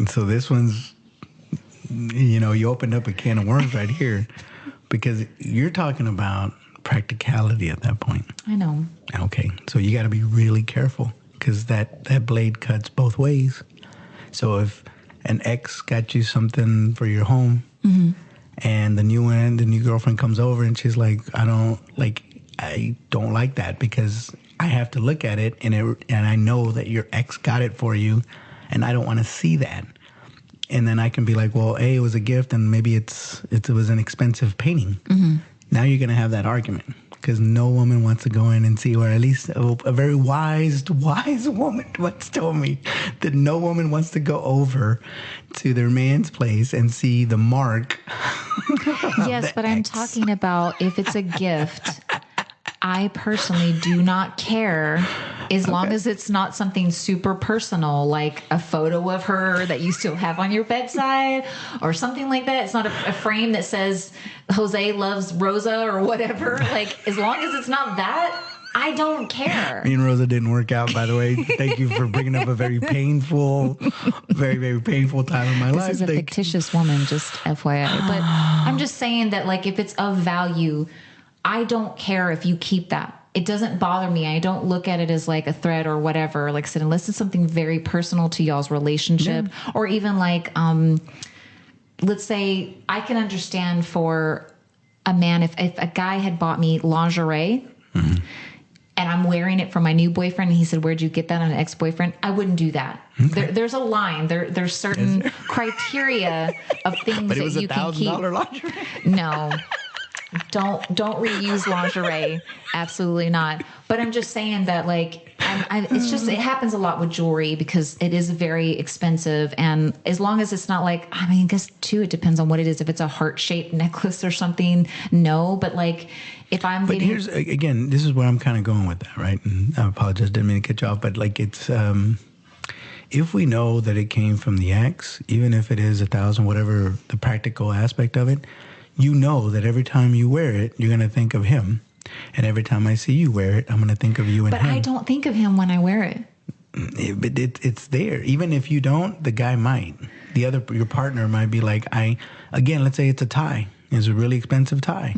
So this one's, you opened up a can of worms right here, because you're talking about practicality at that point. I know. Okay. So you got to be really careful, because that blade cuts both ways. So if an ex got you something for your home, and the new girlfriend comes over and she's like, I don't like that, because I have to look at it and I know that your ex got it for you, and I don't want to see that. And then I can be like, well, it was a gift, and maybe it was an expensive painting. Now you're going to have that argument, because no woman wants to go in and see, or at least a very wise woman once told me that no woman wants to go over to their man's place and see the mark. Yes, but I'm talking about if it's a gift. I personally do not care, as long as it's not something super personal, like a photo of her that you still have on your bedside or something like that. It's not a frame that says Jose loves Rosa or whatever. Like, as long as it's not that, I don't care. Me and Rosa didn't work out, by the way. Thank you for bringing up a very painful, very, very painful time in my life. This is a fictitious woman, just FYI. But I'm just saying that, like, if it's of value, I don't care if you keep that. It doesn't bother me. I don't look at it as like a threat or whatever. Like I said, unless it's something very personal to y'all's relationship, or even like, let's say I can understand for a man, if a guy had bought me lingerie and I'm wearing it for my new boyfriend and he said, where'd you get that on an ex-boyfriend? I wouldn't do that. Okay. There's a line. There's certain criteria of things that you can keep. But it was $1,000 lingerie? No. Don't reuse lingerie. Absolutely not. But I'm just saying that, like, it happens a lot with jewelry, because it is very expensive. And as long as it's not like, I guess too, it depends on what it is. If it's a heart-shaped necklace or something, no. But like, if I'm But here's, again, this is where I'm kind of going with that, right? And I apologize, didn't mean to cut you off, but like, it's, if we know that it came from the ex, even if it is $1,000, whatever the practical aspect of it, you know that every time you wear it, you're going to think of him. And every time I see you wear it, I'm going to think of you and him. But I don't think of him when I wear it. But it's there. Even if you don't, the guy might. Your partner might be like, let's say it's a tie. It's a really expensive tie.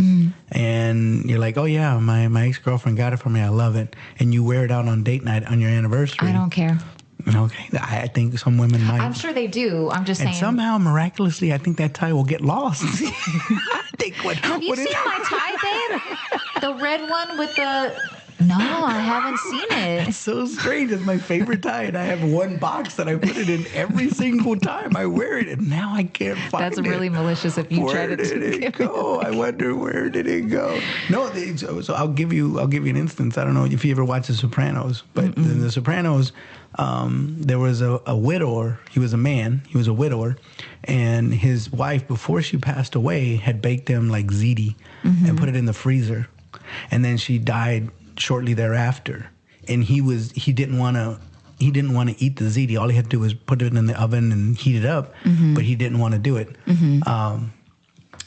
And you're like, oh yeah, my ex-girlfriend got it for me. I love it. And you wear it out on date night on your anniversary. I don't care. Okay, I think some women might. I'm sure they do. I'm just saying. And somehow, miraculously, I think that tie will get lost. Have you seen my tie, babe? The red one with the... No, I haven't seen it. It's so strange. It's my favorite tie, and I have one box that I put it in every single time I wear it, and now I can't find it. That's really malicious if you try to... Where did it go? I wonder, where did it go? No, so I'll give you an instance. I don't know if you ever watched The Sopranos, but in The Sopranos, there was a widower. He was a man. He was a widower, and his wife, before she passed away, had baked him like ziti and put it in the freezer, and then she died shortly thereafter. And he didn't want to eat the ziti. All he had to do was put it in the oven and heat it up, but he didn't want to do it.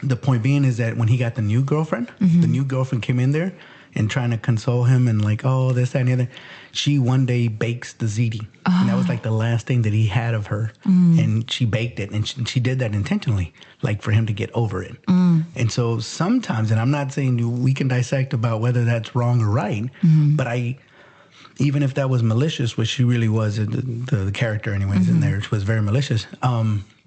The point being is that when he got the new girlfriend, the new girlfriend came in there and trying to console him and like, oh, this, that, and the other. She one day bakes the ziti. And that was like the last thing that he had of her. And she baked it. And she did that intentionally, like for him to get over it. And so sometimes, and I'm not saying we can dissect about whether that's wrong or right, but even if that was malicious, which she really was, the character anyways in there, which was very malicious,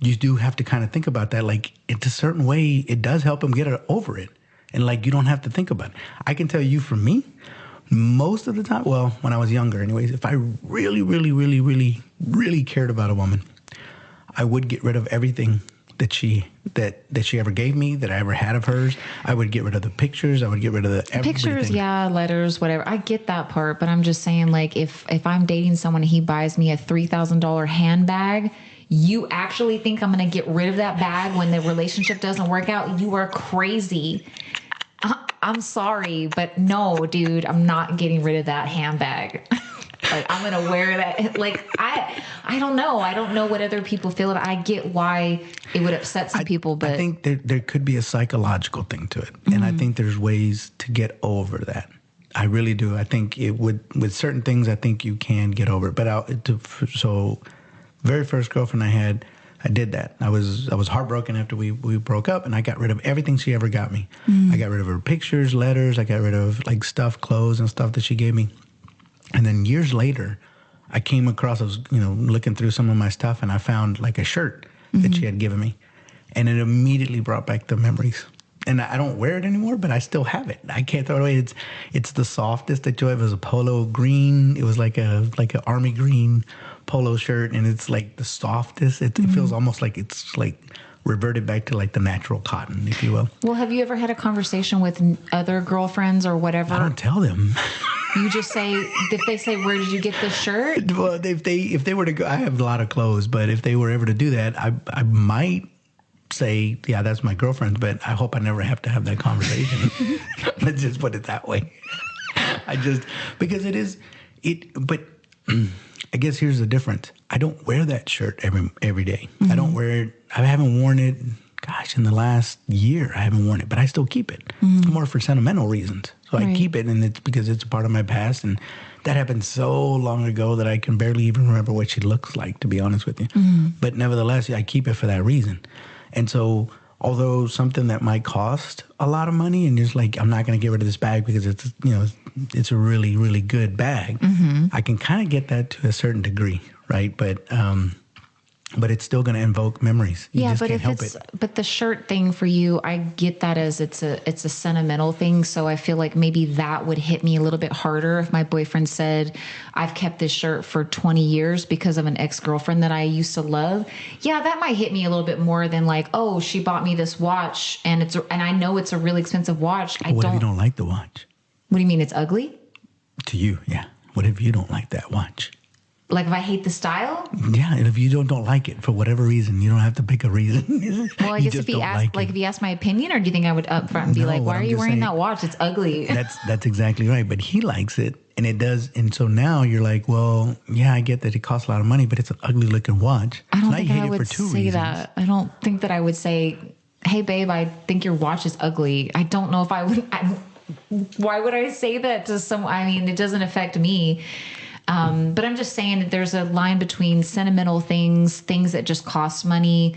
you do have to kind of think about that. Like, it's a certain way, it does help him get over it. And like, you don't have to think about it. I can tell you, for me, most of the time, well, when I was younger anyways, if I really, really, really, really, really cared about a woman, I would get rid of everything that she ever gave me, that I ever had of hers. I would get rid of the pictures. I would get rid of the pictures, everything. yeah, letters, whatever. I get that part, but I'm just saying, like, if I'm dating someone and he buys me a $3,000 handbag, you actually think I'm going to get rid of that bag when the relationship doesn't work out? You are crazy. I'm sorry, but no, dude, I'm not getting rid of that handbag. Like, I'm going to wear that. Like, I don't know. I don't know what other people feel about it. I get why it would upset some people, but I think there could be a psychological thing to it. And I think there's ways to get over that. I really do. I think it would, with certain things, I think you can get over it. But so very first girlfriend I had, I did that. I was heartbroken after we broke up, and I got rid of everything she ever got me. I got rid of her pictures, letters. I got rid of like stuff, clothes and stuff that she gave me. And then years later, I came across, I was, looking through some of my stuff, and I found like a shirt that she had given me. And it immediately brought back the memories. And I don't wear it anymore, but I still have it. I can't throw it away. It's the softest that you have. It was a polo green. It was like an army green polo shirt, and it's like the softest. It feels almost like it's like reverted back to like the natural cotton, if you will. Well, have you ever had a conversation with other girlfriends or whatever? I don't tell them. You just say, if they say, where did you get this shirt? Well, if they were to go, I have a lot of clothes, but if they were ever to do that, I might say, yeah, that's my girlfriend's, but I hope I never have to have that conversation. Let's just put it that way. Because but I guess here's the difference. I don't wear that shirt every day. I don't wear it. I haven't worn it, gosh, in the last year. I haven't worn it, but I still keep it. More for sentimental reasons. So I keep it, and it's because it's a part of my past. And that happened so long ago that I can barely even remember what she looks like, to be honest with you. But nevertheless, I keep it for that reason. And so, although something that might cost a lot of money, and just like, I'm not going to get rid of this bag because it's a really, really good bag, I can kind of get that to a certain degree, right? But it's still going to invoke memories. You just can't help it. But the shirt thing for you, I get that as it's a sentimental thing. So I feel like maybe that would hit me a little bit harder if my boyfriend said, I've kept this shirt for 20 years because of an ex-girlfriend that I used to love. Yeah, that might hit me a little bit more than like, oh, she bought me this watch and I know it's a really expensive watch. What if you don't like the watch? What do you mean, it's ugly? To you, yeah. What if you don't like that watch? Like if I hate the style? Yeah, and if you don't like it for whatever reason, you don't have to pick a reason. Well, I guess if he asked, if he asked my opinion, or do you think I would up front and be like, why are you wearing that watch? It's ugly. That's exactly right. But he likes it, and it does. And so now you're like, well, yeah, I get that it costs a lot of money, but it's an ugly looking watch. I don't think I would say that. I don't think that I would say, hey, babe, I think your watch is ugly. I don't know if I would. Why would I say that to someone? I mean, it doesn't affect me. But I'm just saying that there's a line between sentimental things that just cost money.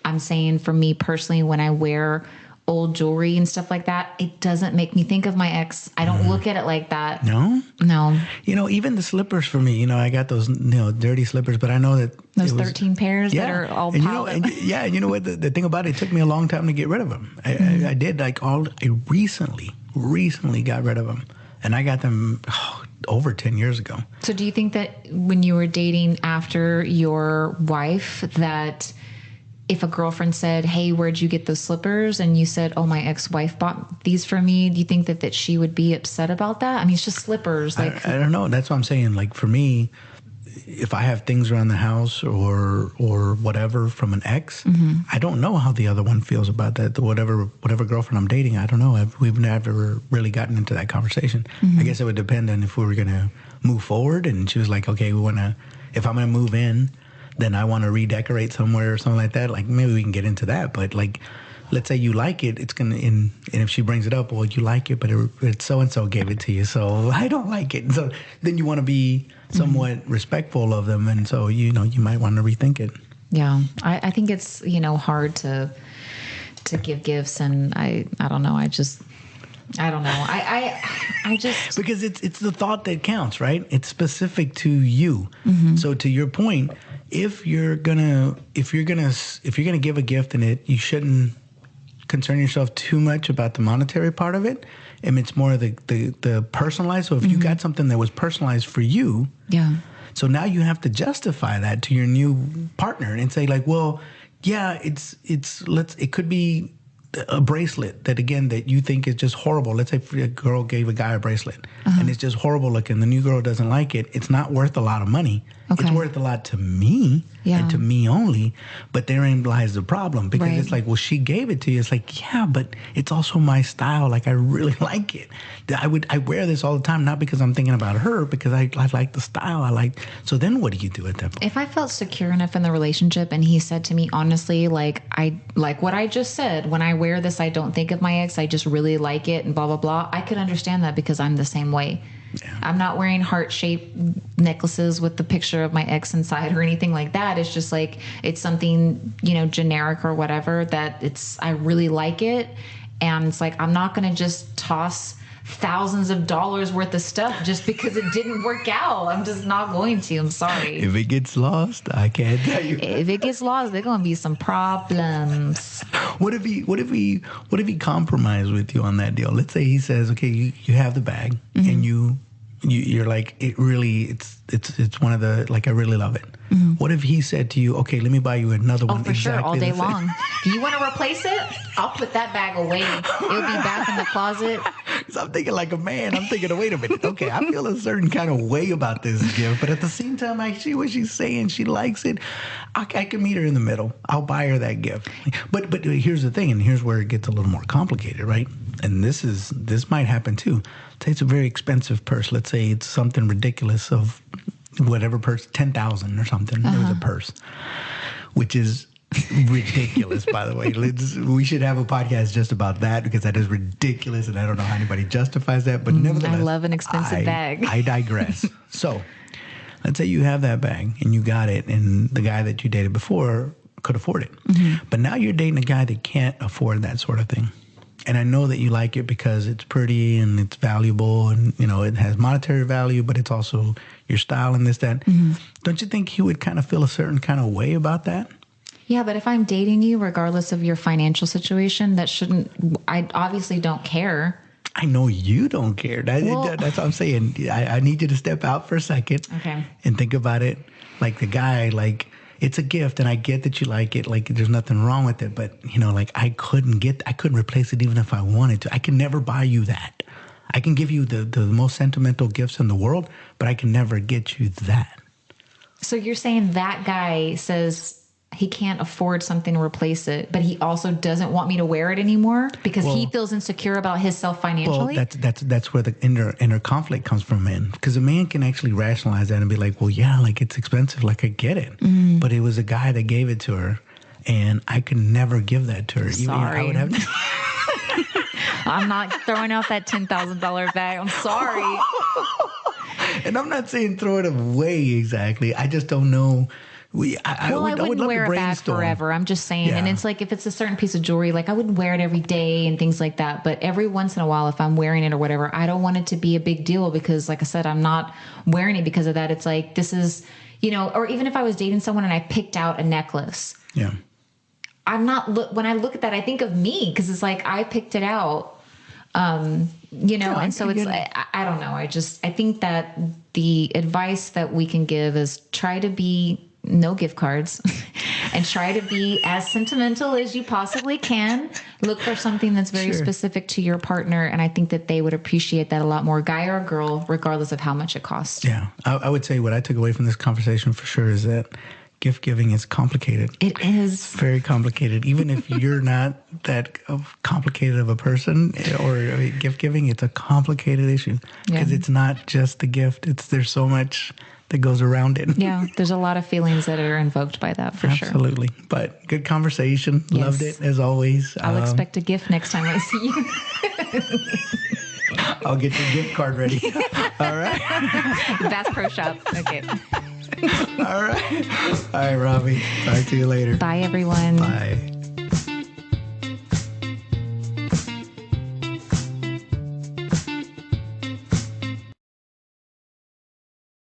I'm saying for me personally, when I wear old jewelry and stuff like that, it doesn't make me think of my ex. I don't look at it like that. No? No. Even the slippers for me, I got those, dirty slippers, but I know that those 13 pairs that are all piled up. Yeah. And you know what? The thing about it took me a long time to get rid of them. I did I recently got rid of them, and I got them over 10 years ago. So do you think that when you were dating after your wife, that if a girlfriend said, hey, where'd you get those slippers? And you said, oh, my ex-wife bought these for me. Do you think that she would be upset about that? I mean, it's just slippers. Like, I don't know. That's what I'm saying. Like for me, if I have things around the house or whatever from an ex, I don't know how the other one feels about that. Whatever girlfriend I'm dating, I don't know. We've never really gotten into that conversation. I guess it would depend on if we were going to move forward. And she was like, okay, if I'm going to move in, then I want to redecorate somewhere or something like that. Like maybe we can get into that. But like, let's say you like it, it's going to, and if she brings it up, well, you like it, but it's so-and-so gave it to you, so I don't like it. And so then you want to be somewhat respectful of them. And so, you might want to rethink it. Yeah. I think it's, hard to give gifts. And I don't know. I don't know. I just, because it's the thought that counts, right? It's specific to you. So to your point, if you're gonna give a gift in it, you shouldn't concern yourself too much about the monetary part of it. And it's more the personalized. So if you got something that was personalized for you, yeah. So now you have to justify that to your new partner and say like, well, Yeah, it could be a bracelet that again that you think is just horrible. Let's say a girl gave a guy a bracelet and it's just horrible looking. The new girl doesn't like it. It's not worth a lot of money. Okay. It's worth a lot to me and to me only. But therein lies the problem because it's like, well, she gave it to you. It's like, yeah, but it's also my style. Like I really like it. I wear this all the time, not because I'm thinking about her, because I like the style. So then what do you do at that point? If I felt secure enough in the relationship and he said to me, honestly, like I like what I just said, when I wear this, I don't think of my ex. I just really like it and blah, blah, blah. I could understand that because I'm the same way. Yeah. I'm not wearing heart-shaped necklaces with the picture of my ex inside or anything like that. It's just like, it's something, generic or whatever that I really like it. And it's like, I'm not going to just toss thousands of dollars worth of stuff just because it didn't work out. I'm just not going to. I'm sorry. If it gets lost, I can't tell you. If it gets lost, there's going to be some problems. What if he compromised with you on that deal? Let's say he says, okay, you have the bag and you're like, it's one of the, like, I really love it. What if he said to you, okay, let me buy you another one? Oh, for sure, all day long. Do you want to replace it? I'll put that bag away. It'll be back in the closet. So I'm thinking like a man. I'm thinking, wait a minute. Okay, I feel a certain kind of way about this gift, but at the same time, I see what she's saying. She likes it. I can meet her in the middle. I'll buy her that gift. But here's the thing, and here's where it gets a little more complicated, right? And this might happen too. Say it's a very expensive purse. Let's say it's something ridiculous of whatever purse, 10,000 or something. It was a purse, which is ridiculous, by the way. We should have a podcast just about that because that is ridiculous, and I don't know how anybody justifies that. But nevertheless, I love an expensive bag. I digress. So, let's say you have that bag and you got it, and the guy that you dated before could afford it, but now you're dating a guy that can't afford that sort of thing. And I know that you like it because it's pretty and it's valuable and, it has monetary value, but it's also your style and this, that. Don't you think he would kind of feel a certain kind of way about that? Yeah, but if I'm dating you, regardless of your financial situation, I obviously don't care. I know you don't care. That's what I'm saying. I need you to step out for a second and think about it. Like the guy, like, it's a gift, and I get that you like it. Like, there's nothing wrong with it, but like I couldn't replace it even if I wanted to. I can never buy you that. I can give you the most sentimental gifts in the world, but I can never get you that. So you're saying that guy says he can't afford something to replace it, but he also doesn't want me to wear it anymore because he feels insecure about himself financially? Well, that's where the inner conflict comes from, man. Because a man can actually rationalize that and be like, well, yeah, like it's expensive, like I get it. But it was a guy that gave it to her, and I could never give that to her. Sorry. I would have I'm not throwing out that $10,000 bag. I'm sorry. And I'm not saying throw it away exactly. I just don't know. I wouldn't wear a bag forever. I'm just saying. Yeah. And it's like, if it's a certain piece of jewelry, like I wouldn't wear it every day and things like that. But every once in a while, if I'm wearing it or whatever, I don't want it to be a big deal because, like I said, I'm not wearing it because of that. It's like, this is, or even if I was dating someone and I picked out a necklace. Yeah. When I look at that, I think of me because it's like, I picked it out. And so it's like, I don't know. I think that the advice that we can give is try to be no gift cards and try to be as sentimental as you possibly can. Look for something that's very specific to your partner. And I think that they would appreciate that a lot more, guy or girl, regardless of how much it costs. Yeah. I would say what I took away from this conversation for sure is that gift giving is complicated. It is. Very complicated. Even if you're not that complicated of a person or gift giving, it's a complicated issue because it's not just the gift. There's so much that goes around it. Yeah, there's a lot of feelings that are invoked by that for sure. Absolutely. But good conversation. Yes. Loved it as always. I'll expect a gift next time I see you. I'll get your gift card ready. All right. Bass Pro Shop. Okay. All right. All right, Robbie. Talk to you later. Bye, everyone. Bye.